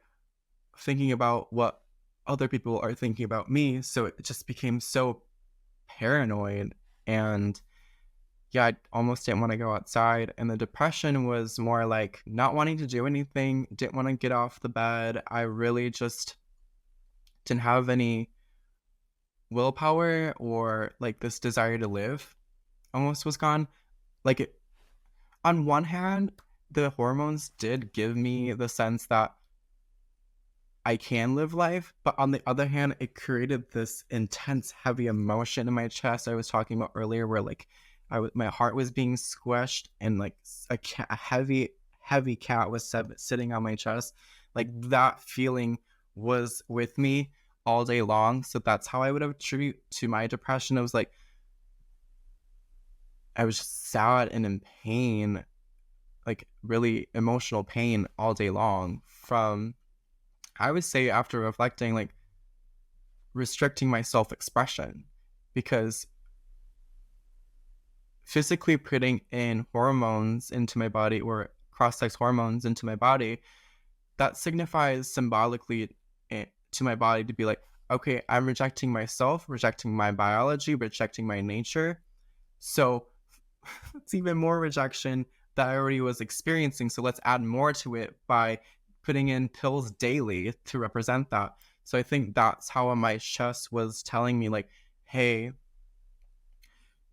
thinking about what other people are thinking about me. So it just became so paranoid. And yeah, I almost didn't want to go outside. And the depression was more like not wanting to do anything, didn't want to get off the bed. I really just didn't have any willpower, or like this desire to live almost was gone. Like on one hand, the hormones did give me the sense that I can live life, but on the other hand, it created this intense, heavy emotion in my chest I was talking about earlier, where like my heart was being squished, and like a heavy, heavy cat was sitting on my chest. Like that feeling was with me all day long. So that's how I would attribute to my depression. It was like I was just sad and in pain, like really emotional pain all day long from, I would say, after reflecting, like restricting my self-expression, because physically putting in hormones into my body, or cross-sex hormones into my body, that signifies symbolically to my body to be like, okay, I'm rejecting myself, rejecting my biology, rejecting my nature. So it's even more rejection that I already was experiencing. So let's add more to it by putting in pills daily to represent that. So I think that's how my chest was telling me, like, hey,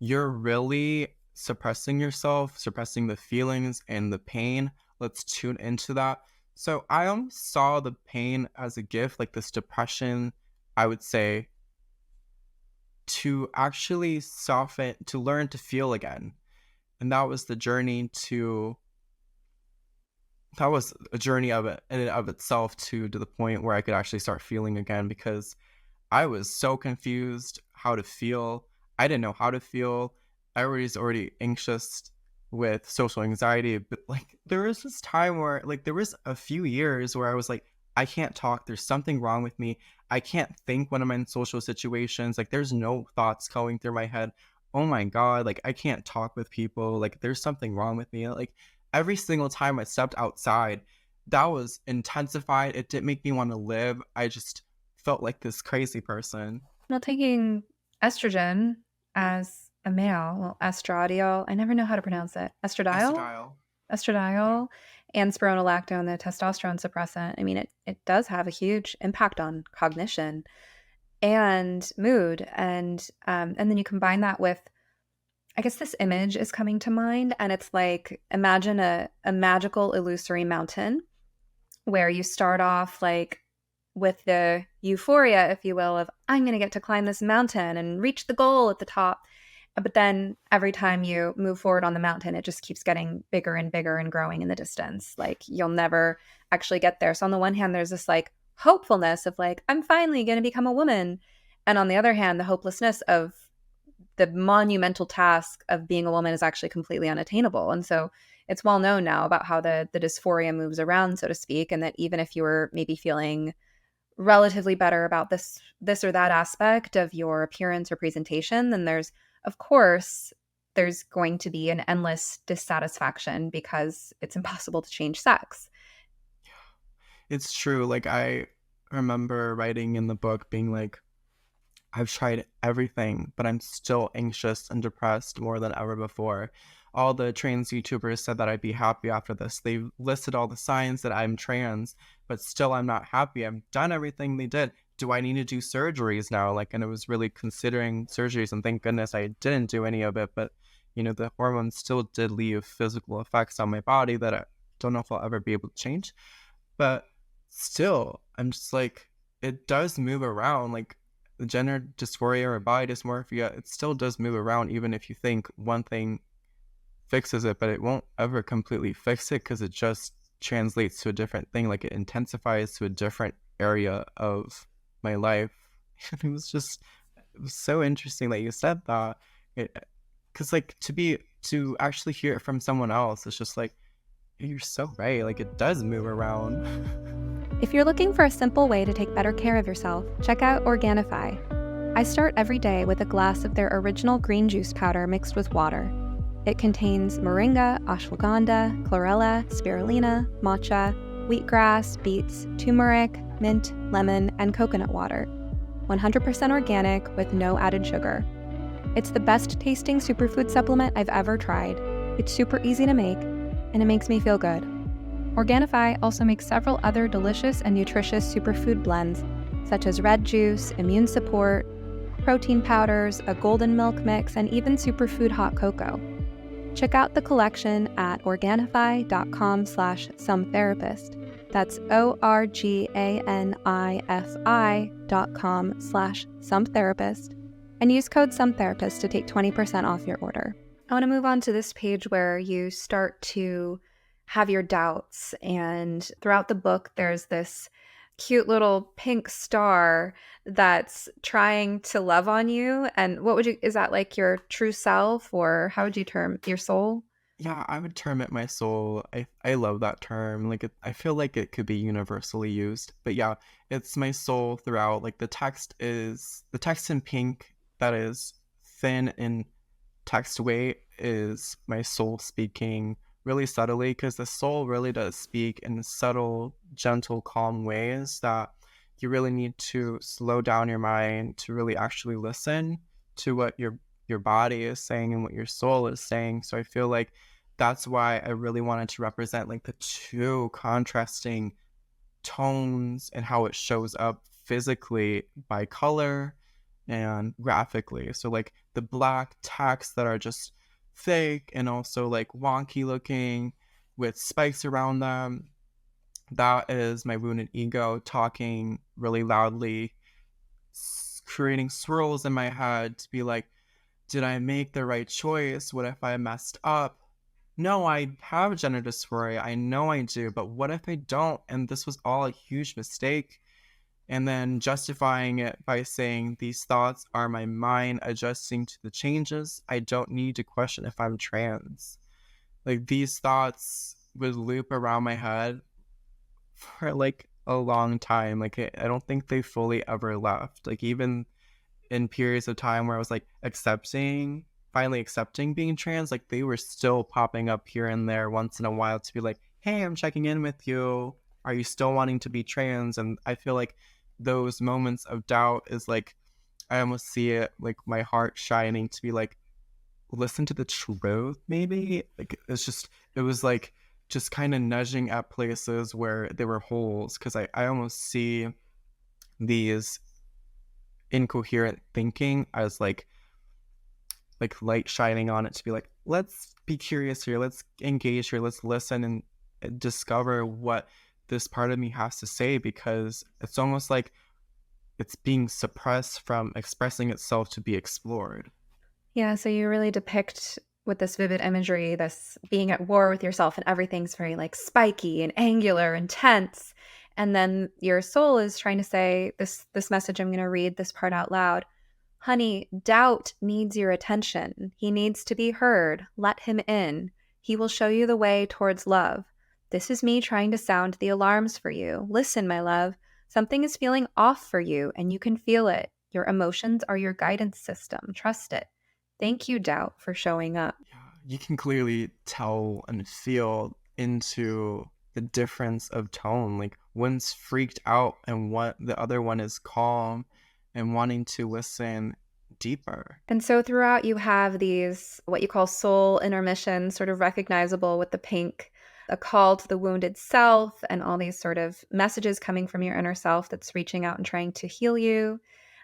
you're really suppressing yourself, suppressing the feelings and the pain. Let's tune into that. So I almost saw the pain as a gift, like this depression, I would say, to actually soften, to learn to feel again. And that was the journey to, that was a journey of it in and of itself, to the point where I could actually start feeling again, because I was so confused how to feel. I didn't know how to feel. I was already anxious with social anxiety, but like there was this time where, like, there was a few years where I was like, I can't talk. There's something wrong with me. I can't think when I'm in social situations. Like there's no thoughts going through my head. Oh my God, like I can't talk with people. Like there's something wrong with me. Like every single time I stepped outside, that was intensified. It didn't make me want to live. I just felt like this crazy person. Not taking estrogen as a male, well, estradiol, I never know how to pronounce it. Estradiol? Estradiol. Yeah. Estradiol and spironolactone, the testosterone suppressant. I mean, it does have a huge impact on cognition and mood. And then you combine that with, I guess this image is coming to mind, and it's like, imagine a magical illusory mountain where you start off like with the euphoria, if you will, of I'm going to get to climb this mountain and reach the goal at the top. But then every time you move forward on the mountain, it just keeps getting bigger and bigger and growing in the distance. Like you'll never actually get there. So on the one hand, there's this like hopefulness of like, I'm finally going to become a woman. And on the other hand, the hopelessness of the monumental task of being a woman is actually completely unattainable. And so it's well known now about how the dysphoria moves around, so to speak, and that even if you were maybe feeling relatively better about this or that aspect of your appearance or presentation, then there's, of course, there's going to be an endless dissatisfaction because it's impossible to change sex. It's true. Like I remember writing in the book being like, I've tried everything, but I'm still anxious and depressed more than ever before. All the trans YouTubers said that I'd be happy after this. They listed all the signs that I'm trans, but still I'm not happy. I've done everything they did. Do I need to do surgeries now? Like, and I was really considering surgeries, and thank goodness I didn't do any of it. But, you know, the hormones still did leave physical effects on my body that I don't know if I'll ever be able to change. But still, I'm just like, it does move around. Like, the gender dysphoria or body dysmorphia, it still does move around, even if you think one thing fixes it, but it won't ever completely fix it, because it just translates to a different thing. Like it intensifies to a different area of my life. It was so interesting that you said that, because like to actually hear it from someone else, it's just like, you're so right. Like it does move around. If you're looking for a simple way to take better care of yourself, check out Organifi. I start every day with a glass of their original green juice powder mixed with water. It contains moringa, ashwagandha, chlorella, spirulina, matcha, wheatgrass, beets, turmeric, mint, lemon, and coconut water. 100% organic with no added sugar. It's the best tasting superfood supplement I've ever tried. It's super easy to make, and it makes me feel good. Organifi also makes several other delicious and nutritious superfood blends, such as red juice, immune support, protein powders, a golden milk mix, and even superfood hot cocoa. Check out the collection at Organifi.com/sometherapist. That's ORGANIFI.com/sometherapist. And use code sometherapist to take 20% off your order. I want to move on to this page where you start to have your doubts. And throughout the book, there's this cute little pink star that's trying to love on you. And what would you, is that like your true self, or how would you term your soul? Yeah, I would term it my soul. I love that term. Like I feel like it could be universally used. But yeah, it's my soul throughout. Like the text in pink that is thin in text weight is my soul speaking really subtly, because the soul really does speak in subtle, gentle, calm ways that you really need to slow down your mind to really actually listen to what your body is saying and what your soul is saying. So I feel like that's why I really wanted to represent like the two contrasting tones and how it shows up physically by color and graphically. So like the black text that are just fake and also like wonky looking with spikes around them, that is my wounded ego talking really loudly, creating swirls in my head to be like, did I make the right choice? What if I messed up? No, I have gender dysphoria. I know I do, but what if I don't? And this was all a huge mistake. And then justifying it by saying these thoughts are my mind adjusting to the changes. I don't need to question if I'm trans. Like these thoughts would loop around my head for like a long time. Like I don't think they fully ever left. Like even in periods of time where I was like finally accepting being trans, like they were still popping up here and there once in a while to be like, hey, I'm checking in with you. Are you still wanting to be trans? And I feel like those moments of doubt is like, I almost see it like my heart shining to be like, listen to the truth, maybe. Like it was like just kind of nudging at places where there were holes, because I almost see these incoherent thinking as like light shining on it to be like, let's be curious here, let's engage here, let's listen and discover what this part of me has to say, because it's almost like it's being suppressed from expressing itself to be explored. Yeah, so you really depict with this vivid imagery, this being at war with yourself, and everything's very like spiky and angular and tense. And then your soul is trying to say this message. I'm going to read this part out loud. Honey, doubt needs your attention. He needs to be heard. Let him in. He will show you the way towards love. This is me trying to sound the alarms for you. Listen, my love. Something is feeling off for you, and you can feel it. Your emotions are your guidance system. Trust it. Thank you, doubt, for showing up. Yeah, you can clearly tell and feel into the difference of tone. Like one's freaked out and what the other one is calm and wanting to listen deeper. And so throughout, you have these, what you call soul intermissions, sort of recognizable with the pink, a call to the wounded self, and all these sort of messages coming from your inner self that's reaching out and trying to heal you.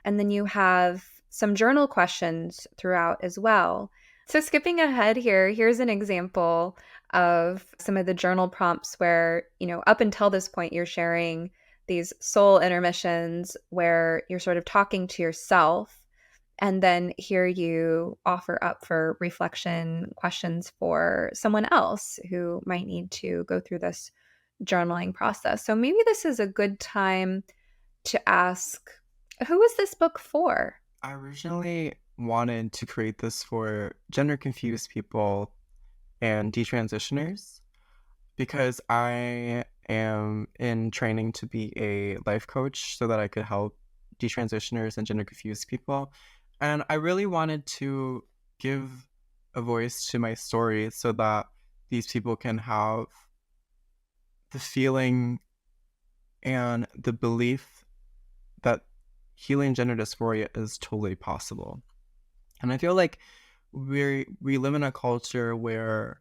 And then you have some journal questions throughout as well. So skipping ahead here, here's an example of some of the journal prompts where, up until this point, you're sharing these soul intermissions where you're sort of talking to yourself. And then here you offer up for reflection questions for someone else who might need to go through this journaling process. So maybe this is a good time to ask, who was this book for? I originally wanted to create this for gender confused people and detransitioners, because I am in training to be a life coach so that I could help detransitioners and gender confused people. And I really wanted to give a voice to my story so that these people can have the feeling and the belief that healing gender dysphoria is totally possible. And I feel like we live in a culture where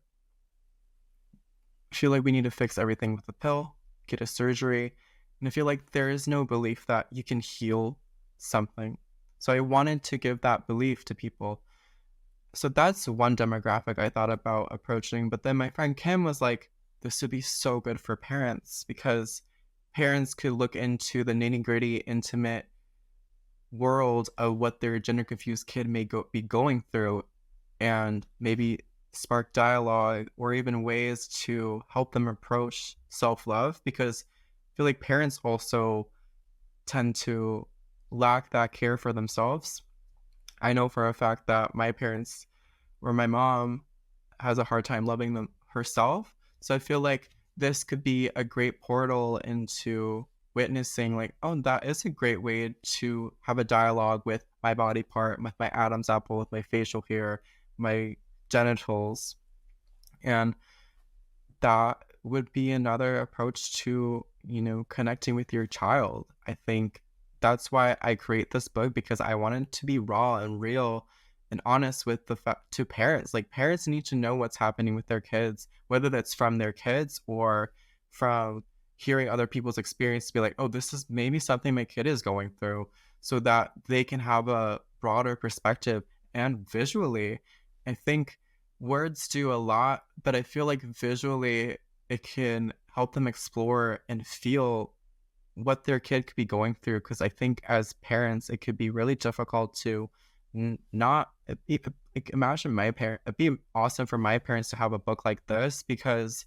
I feel like we need to fix everything with a pill, get a surgery, and I feel like there is no belief that you can heal something. So I wanted to give that belief to people. So that's one demographic I thought about approaching. But then my friend Kim was like, this would be so good for parents, because parents could look into the nitty-gritty, intimate world of what their gender confused kid may be going through, and maybe spark dialogue or even ways to help them approach self-love, because I feel like parents also tend to lack that care for themselves. I know for a fact that my parents, or my mom, has a hard time loving them herself. So I feel like this could be a great portal into witnessing, like, oh, that is a great way to have a dialogue with my body part, with my Adam's apple, with my facial hair, my genitals. And that would be another approach to, connecting with your child. I think that's why I create this book, because I want it to be raw and real and honest with the to parents. Like, parents need to know what's happening with their kids, whether that's from their kids or from hearing other people's experience, to be like, oh, this is maybe something my kid is going through, so that they can have a broader perspective. And visually, I think words do a lot, but I feel like visually it can help them explore and feel what their kid could be going through. Because I think as parents, it could be really difficult to not like, imagine my parent. It'd be awesome for my parents to have a book like this, because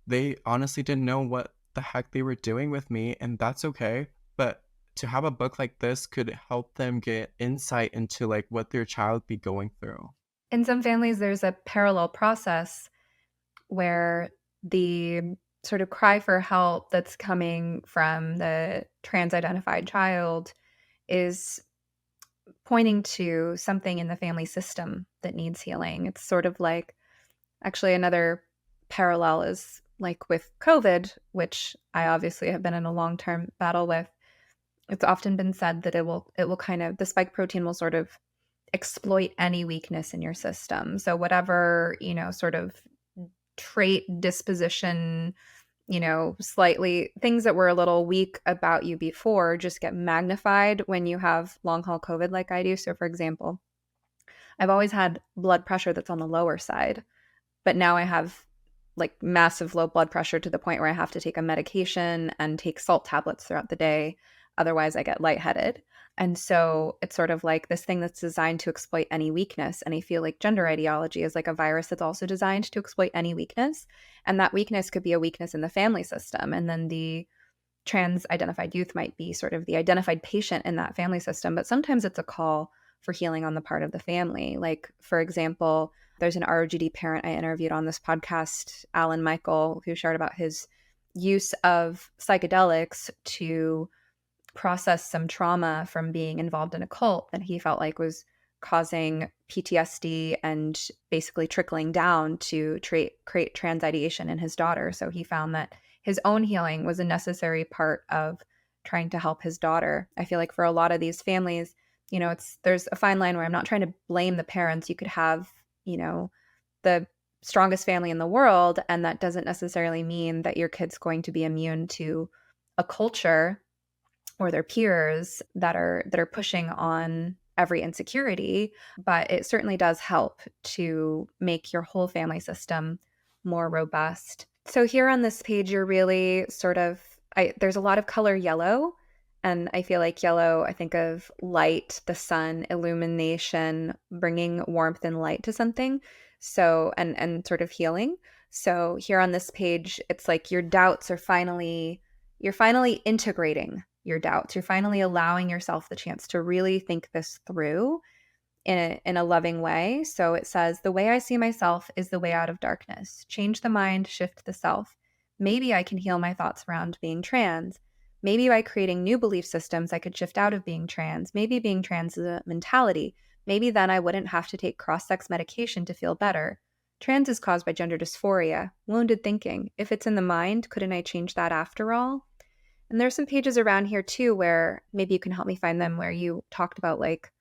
they honestly didn't know what the heck they were doing with me, and that's okay. But to have a book like this could help them get insight into like what their child be going through. In some families, there's a parallel process where the sort of cry for help that's coming from the trans-identified child is pointing to something in the family system that needs healing. It's sort of like, actually, another parallel is like with COVID, which I obviously have been in a long-term battle with. It's often been said that it will kind of, the spike protein will sort of exploit any weakness in your system. So whatever, sort of trait, disposition, slightly things that were a little weak about you before just get magnified when you have long haul COVID like I do. So for example, I've always had blood pressure that's on the lower side, but now I have like massive low blood pressure to the point where I have to take a medication and take salt tablets throughout the day. Otherwise, I get lightheaded. And so it's sort of like this thing that's designed to exploit any weakness. And I feel like gender ideology is like a virus that's also designed to exploit any weakness. And that weakness could be a weakness in the family system. And then the trans identified youth might be sort of the identified patient in that family system. But sometimes it's a call for healing on the part of the family. Like, for example, there's an ROGD parent I interviewed on this podcast, Alan Michael, who shared about his use of psychedelics to process some trauma from being involved in a cult that he felt like was causing PTSD and basically trickling down to create trans ideation in his daughter. So he found that his own healing was a necessary part of trying to help his daughter. I feel like for a lot of these families, there's a fine line where I'm not trying to blame the parents. You could have, the strongest family in the world, and that doesn't necessarily mean that your kid's going to be immune to a culture or their peers that are pushing on every insecurity, but it certainly does help to make your whole family system more robust. So here on this page, you're really sort of, there's a lot of color yellow, and I feel like yellow, I think of light, the sun, illumination, bringing warmth and light to something. So, and sort of healing. So here on this page, it's like your doubts are you're finally integrating your doubts. You're finally allowing yourself the chance to really think this through in a loving way. So it says, the way I see myself is the way out of darkness. Change the mind, shift the self. Maybe I can heal my thoughts around being trans. Maybe by creating new belief systems, I could shift out of being trans. Maybe being trans is a mentality. Maybe then I wouldn't have to take cross-sex medication to feel better. Trans is caused by gender dysphoria, wounded thinking. If it's in the mind, couldn't I change that after all? And there's some pages around here too where maybe you can help me find them, where you talked about like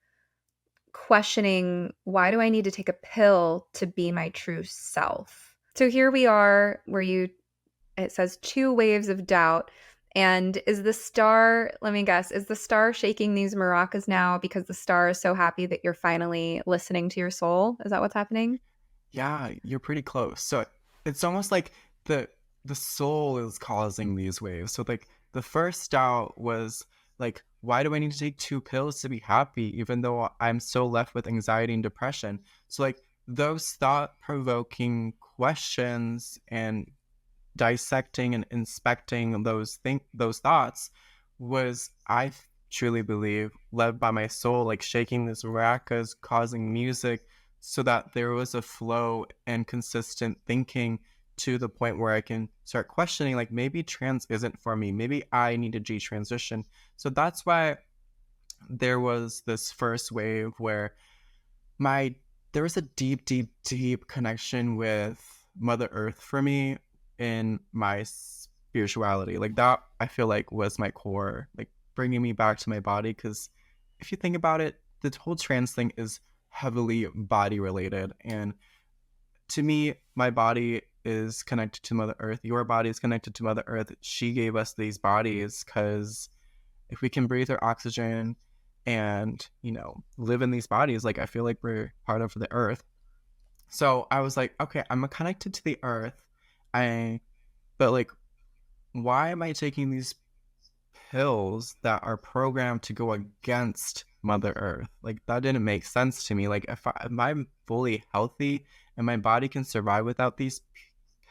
questioning, why do I need to take a pill to be my true self? So here we are where it says 2 waves of doubt. And is the star, let me guess, is the star shaking these maracas now because the star is so happy that you're finally listening to your soul? Is that what's happening? Yeah, you're pretty close. So it's almost like the soul is causing these waves. So like the first doubt was like, why do I need to take 2 pills to be happy, even though I'm so left with anxiety and depression? So like those thought-provoking questions and dissecting and inspecting those thoughts was, truly believe, led by my soul, like shaking these maracas, causing music, so that there was a flow and consistent thinking to the point where I can start questioning, like, maybe trans isn't for me. Maybe I need to detransition. So that's why there was this first wave where my there was a deep, deep, deep connection with Mother Earth for me in my spirituality. Like that, I feel like was my core, like bringing me back to my body. Because if you think about it, the whole trans thing is heavily body related, and to me, my body is connected to Mother Earth. Your body is connected to Mother Earth. She gave us these bodies because if we can breathe her oxygen and, live in these bodies, like I feel like we're part of the earth. So I was like, okay, I'm connected to the earth. But like, why am I taking these pills that are programmed to go against Mother Earth? Like that didn't make sense to me. Like if I'm fully healthy and my body can survive without these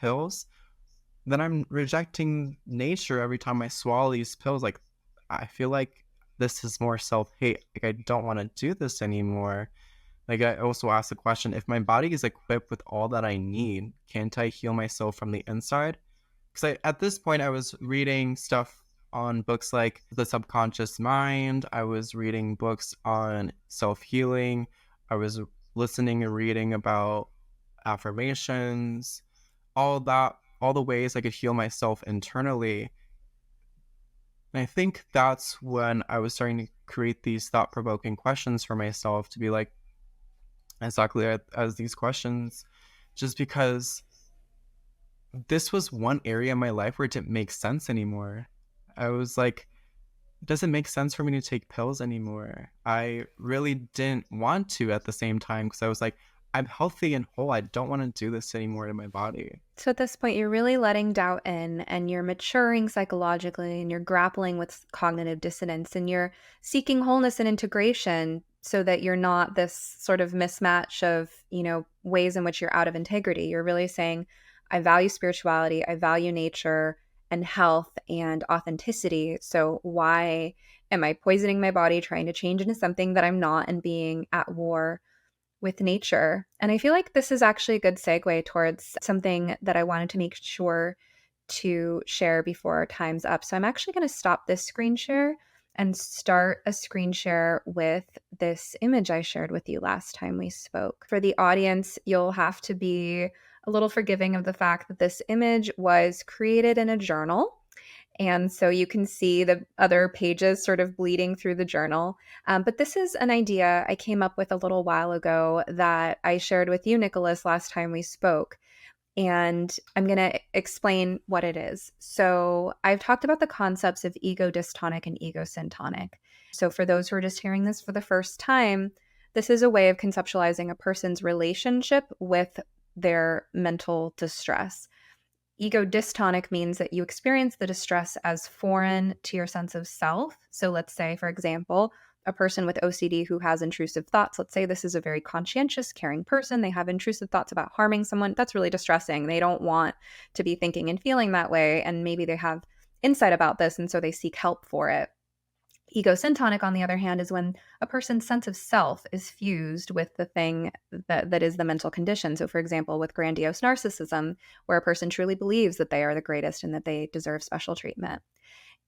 pills, then I'm rejecting nature every time I swallow these pills. Like I feel like this is more self-hate. Like I don't want to do this anymore. Like I also asked the question, if my body is equipped with all that I need, can't I heal myself from the inside? Because at this point I was reading stuff on books like The Subconscious Mind. I was reading books on self-healing. I was listening and reading about affirmations, all that, all the ways I could heal myself internally. And I think that's when I was starting to create these thought-provoking questions for myself to be like, exactly as these questions, just because this was one area in my life where it didn't make sense anymore. I was like, it doesn't make sense for me to take pills anymore. I really didn't want to at the same time because I was like, I'm healthy and whole. I don't want to do this anymore to my body. So at this point, you're really letting doubt in and you're maturing psychologically and you're grappling with cognitive dissonance and you're seeking wholeness and integration so that you're not this sort of mismatch of, ways in which you're out of integrity. You're really saying, I value spirituality, I value nature and health and authenticity. So why am I poisoning my body trying to change into something that I'm not and being at war with nature? And I feel like this is actually a good segue towards something that I wanted to make sure to share before our time's up. So I'm actually going to stop this screen share and start a screen share with this image I shared with you last time we spoke. For the audience, you'll have to be a little forgiving of the fact that this image was created in a journal. And so you can see the other pages sort of bleeding through the journal. But this is an idea I came up with a little while ago that I shared with you, Nicholas, last time we spoke. And I'm going to explain what it is. So I've talked about the concepts of ego-dystonic and ego-syntonic. So for those who are just hearing this for the first time, this is a way of conceptualizing a person's relationship with their mental distress. Ego-dystonic means that you experience the distress as foreign to your sense of self. So let's say, for example, a person with OCD who has intrusive thoughts. Let's say this is a very conscientious, caring person. They have intrusive thoughts about harming someone. That's really distressing. They don't want to be thinking and feeling that way. And maybe they have insight about this, and so they seek help for it. Ego-syntonic, on the other hand, is when a person's sense of self is fused with the thing that is the mental condition. So, for example, with grandiose narcissism, where a person truly believes that they are the greatest and that they deserve special treatment.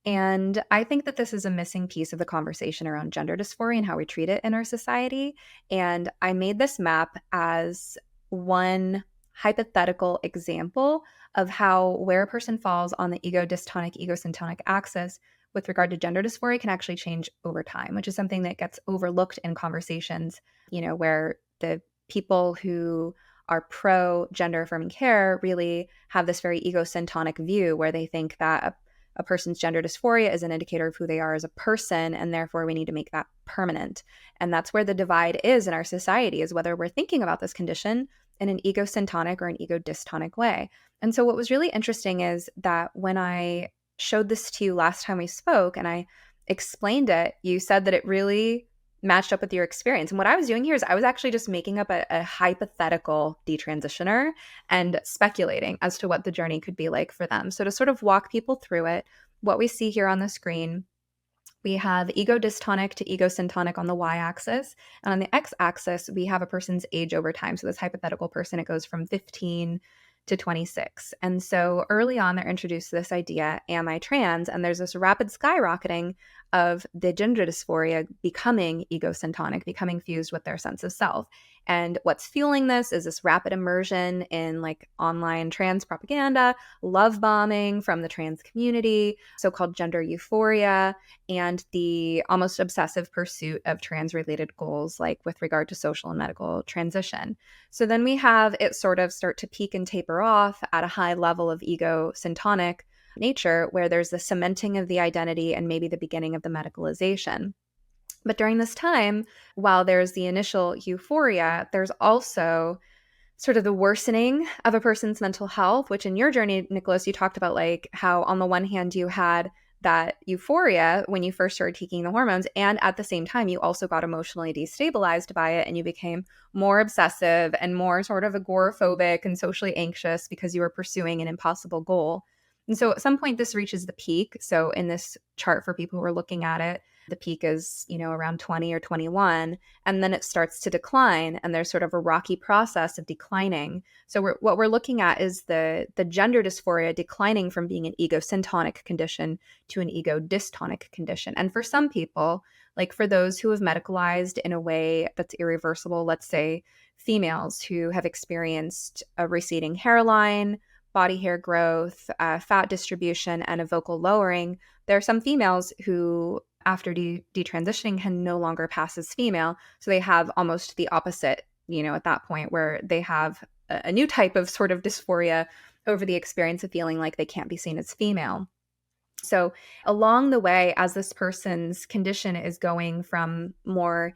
And I think that this is a missing piece of the conversation around gender dysphoria and how we treat it in our society. And I made this map as one hypothetical example of how where a person falls on the ego-dystonic, ego-syntonic axis with regard to gender dysphoria can actually change over time, which is something that gets overlooked in conversations, where the people who are pro gender affirming care really have this very ego-syntonic view where they think that a person's gender dysphoria is an indicator of who they are as a person, and therefore we need to make that permanent. And that's where the divide is in our society, is whether we're thinking about this condition in an ego-syntonic or an ego-dystonic way. And so what was really interesting is that when I showed this to you last time we spoke and I explained it, you said that it really matched up with your experience. And what I was doing here is I was actually just making up a hypothetical detransitioner and speculating as to what the journey could be like for them. So to sort of walk people through it, what we see here on the screen, we have ego-dystonic to ego-syntonic on the y-axis. And on the x-axis, we have a person's age over time. So this hypothetical person, it goes from 15 to 26. And so early on, they're introduced to this idea, am I trans? And there's this rapid skyrocketing of the gender dysphoria becoming ego-syntonic, becoming fused with their sense of self. And what's fueling this is this rapid immersion in like online trans propaganda, love bombing from the trans community, so-called gender euphoria, and the almost obsessive pursuit of trans-related goals, like with regard to social and medical transition. So then we have it sort of start to peak and taper off at a high level of ego-syntonic nature, where there's the cementing of the identity and maybe the beginning of the medicalization. But during this time, while there's the initial euphoria, there's also sort of the worsening of a person's mental health, which in your journey, Nicholas, you talked about like how on the one hand you had that euphoria when you first started taking the hormones, and at the same time you also got emotionally destabilized by it and you became more obsessive and more sort of agoraphobic and socially anxious because you were pursuing an impossible goal. And so at some point this reaches the peak. So in this chart for people who are looking at it, the peak is, around 20 or 21, and then it starts to decline, and there's sort of a rocky process of declining. So what we're looking at is the gender dysphoria declining from being an ego-syntonic condition to an ego-dystonic condition. And for some people, like for those who have medicalized in a way that's irreversible, let's say females who have experienced a receding hairline, body hair growth, fat distribution, and a vocal lowering, there are some females who after detransitioning can no longer pass as female. So they have almost the opposite, at that point where they have a new type of sort of dysphoria over the experience of feeling like they can't be seen as female. So along the way, as this person's condition is going from more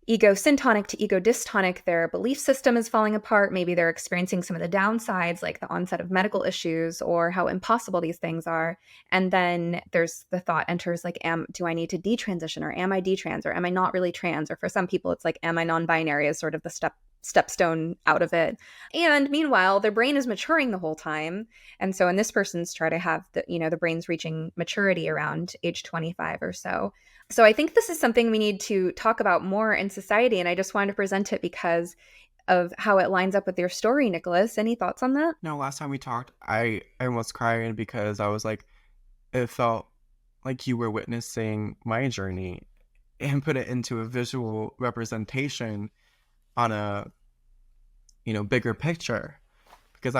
ego-syntonic to ego-dystonic, their belief system is falling apart. Maybe they're experiencing some of the downsides, like the onset of medical issues or how impossible these things are. And then there's the thought enters like, do I need to detransition, or am I detrans, or am I not really trans? Or for some people, it's like, am I non-binary is sort of the stepstone out of it. And meanwhile, their brain is maturing the whole time. And so in this person's chart, I have the brain's reaching maturity around age 25 or so. So I think this is something we need to talk about more in society. And I just wanted to present it because of how it lines up with your story, Nicholas. Any thoughts on that? No, last time we talked, I almost crying because I was like, it felt like you were witnessing my journey and put it into a visual representation on a bigger picture, because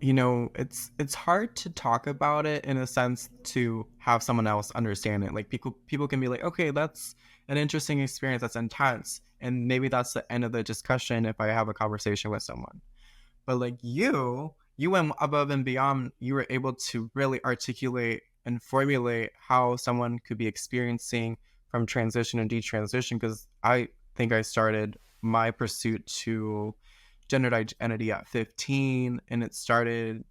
it's hard to talk about it in a sense to have someone else understand it. Like people can be like, okay, that's an interesting experience, that's intense, and maybe that's the end of the discussion if I have a conversation with someone. But like you went above and beyond. You were able to really articulate and formulate how someone could be experiencing from transition and detransition, because I think I started my pursuit to gendered identity at 15, and it started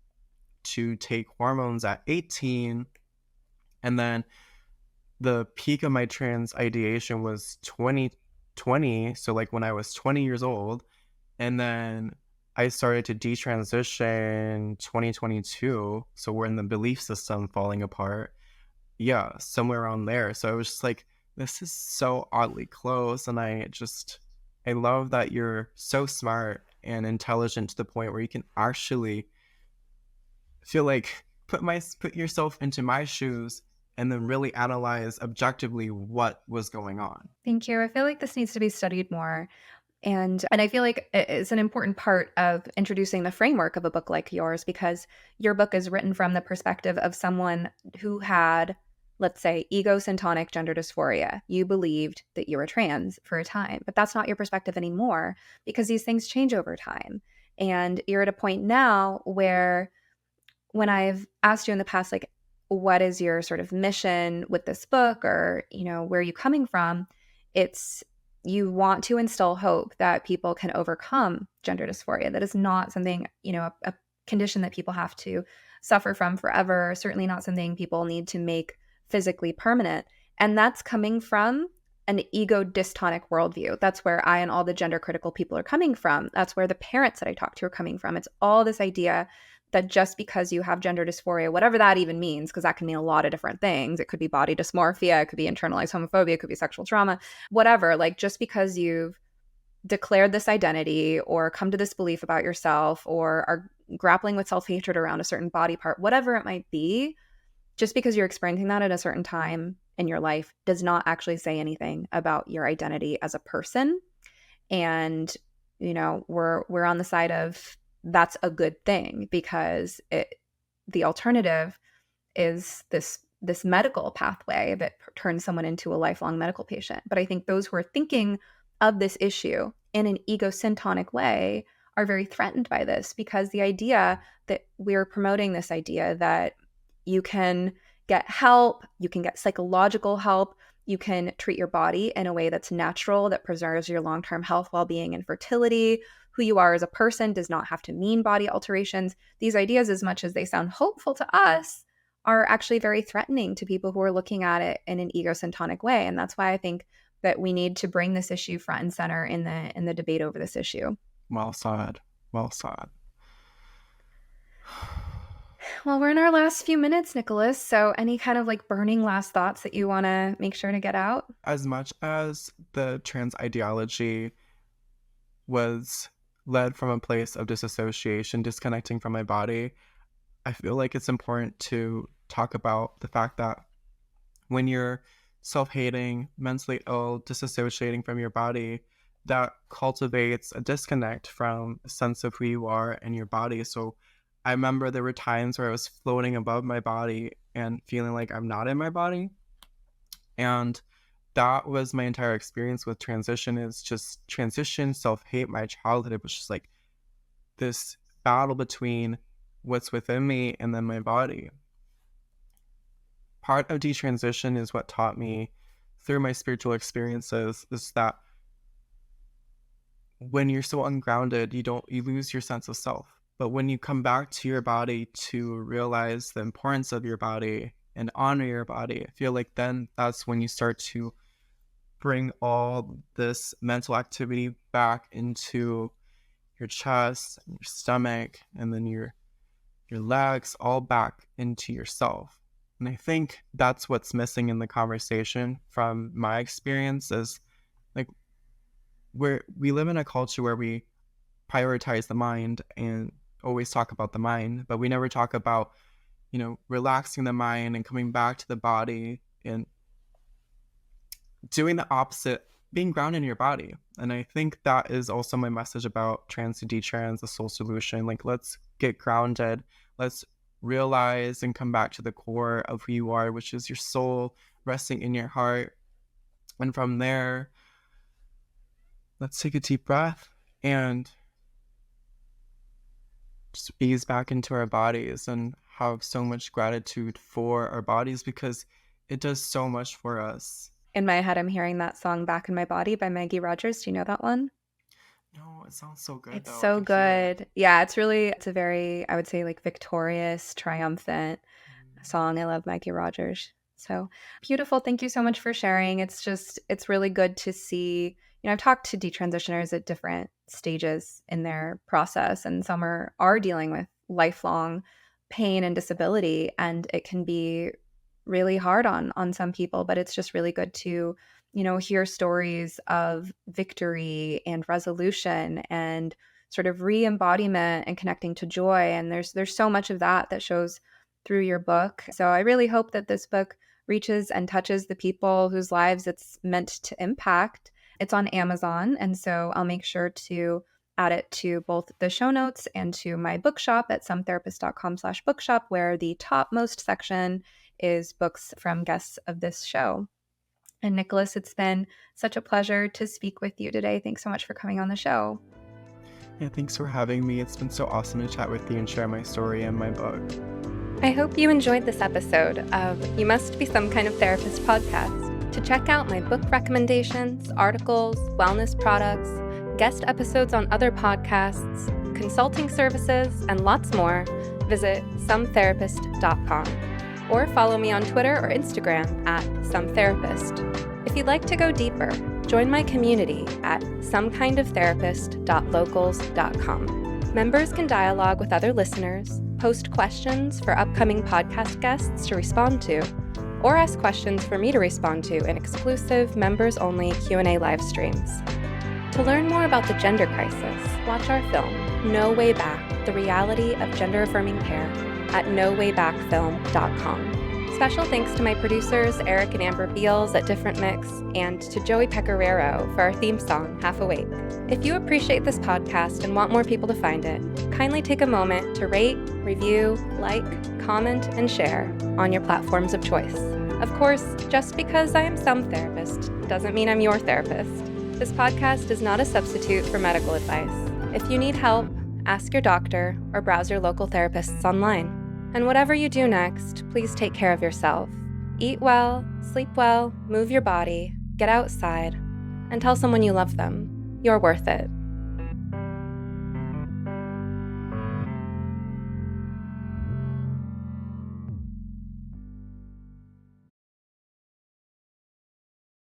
to take hormones at 18. And then the peak of my trans ideation was 2020, so like when I was 20 years old. And then I started to detransition 2022, so we're in the belief system falling apart. Yeah, somewhere around there. So I was just like, this is so oddly close. And I love that you're so smart and intelligent to the point where you can actually feel like put yourself into my shoes and then really analyze objectively what was going on. Thank you. I feel like this needs to be studied more. And I feel like it's an important part of introducing the framework of a book like yours, because your book is written from the perspective of someone who had, let's say, ego-syntonic gender dysphoria. You believed that you were trans for a time, but that's not your perspective anymore, because these things change over time. And you're at a point now where, when I've asked you in the past, like, what is your sort of mission with this book, or, where are you coming from? It's, you want to instill hope that people can overcome gender dysphoria. That is not something, a condition that people have to suffer from forever. Certainly not something people need to make physically permanent. And that's coming from an ego-dystonic worldview. That's where I and all the gender critical people are coming from. That's where the parents that I talk to are coming from. It's all this idea that just because you have gender dysphoria, whatever that even means, because that can mean a lot of different things. It could be body dysmorphia, it could be internalized homophobia, it could be sexual trauma, whatever. Like, just because you've declared this identity or come to this belief about yourself or are grappling with self-hatred around a certain body part, whatever it might be, just because you're experiencing that at a certain time in your life does not actually say anything about your identity as a person. And, you know, we're on the side of that's a good thing, because the alternative is this medical pathway that turns someone into a lifelong medical patient. But I think those who are thinking of this issue in an ego-syntonic way are very threatened by this, because the idea that we're promoting this idea that you can get help, you can get psychological help, you can treat your body in a way that's natural, that preserves your long-term health, well-being, and fertility. Who you are as a person does not have to mean body alterations. These ideas, as much as they sound hopeful to us, are actually very threatening to people who are looking at it in an ego-syntonic way. And that's why I think that we need to bring this issue front and center in the debate over this issue. Well said. Well said. Well, we're in our last few minutes, Nicholas. So any kind of like burning last thoughts that you want to make sure to get out? As much as the trans ideology was led from a place of disassociation, disconnecting from my body, I feel like it's important to talk about the fact that when you're self-hating, mentally ill, disassociating from your body, that cultivates a disconnect from a sense of who you are and your body. So I remember there were times where I was floating above my body and feeling like I'm not in my body. And that was my entire experience with transition, is just transition, self-hate, my childhood. It was just like this battle between what's within me and then my body. Part of detransition is what taught me through my spiritual experiences is that when you're so ungrounded, you lose your sense of self. But when you come back to your body to realize the importance of your body and honor your body, I feel like then that's when you start to bring all this mental activity back into your chest and your stomach, and then your legs, all back into yourself. And I think that's what's missing in the conversation from my experience, is like we live in a culture where we prioritize the mind and always talk about the mind, but we never talk about, you know, relaxing the mind and coming back to the body and doing the opposite, being grounded in your body. And I think that is also my message about trans to detrans, the soul solution. Like, let's get grounded. Let's realize and come back to the core of who you are, which is your soul resting in your heart. And from there, let's take a deep breath and just ease back into our bodies and have so much gratitude for our bodies, because it does so much for us. In my head, I'm hearing that song Back in My Body by Maggie Rogers. Do you know that one? No, it sounds so good. It's so good. Yeah, it's a very, I would say, like victorious, triumphant song. I love Maggie Rogers. So beautiful. Thank you so much for sharing. It's really good to see, you know, I've talked to detransitioners at different stages in their process, and some are dealing with lifelong pain and disability, and it can be really hard on some people, but it's just really good to, you know, hear stories of victory and resolution and sort of re-embodiment and connecting to joy. And there's so much of that shows through your book. So I really hope that this book reaches and touches the people whose lives it's meant to impact. It's on Amazon, and so I'll make sure to add it to both the show notes and to my bookshop at sometherapist.com/bookshop, where the topmost section is books from guests of this show. And Nicholas, it's been such a pleasure to speak with you today. Thanks so much for coming on the show. Yeah, thanks for having me. It's been so awesome to chat with you and share my story and my book. I hope you enjoyed this episode of You Must Be Some Kind of Therapist podcast. To check out my book recommendations, articles, wellness products, guest episodes on other podcasts, consulting services, and lots more, visit sometherapist.com. or follow me on Twitter or Instagram at SomeTherapist. If you'd like to go deeper, join my community at somekindoftherapist.locals.com. Members can dialogue with other listeners, post questions for upcoming podcast guests to respond to, or ask questions for me to respond to in exclusive members-only Q&A live streams. To learn more about the gender crisis, watch our film, No Way Back, The Reality of Gender-Affirming Care at nowaybackfilm.com. Special thanks to my producers, Eric and Amber Beals at Different Mix, and to Joey Pecoraro for our theme song, Half Awake. If you appreciate this podcast and want more people to find it, kindly take a moment to rate, review, like, comment, and share on your platforms of choice. Of course, just because I am some therapist doesn't mean I'm your therapist. This podcast is not a substitute for medical advice. If you need help, ask your doctor or browse your local therapists online. And whatever you do next, please take care of yourself. Eat well, sleep well, move your body, get outside, and tell someone you love them. You're worth it.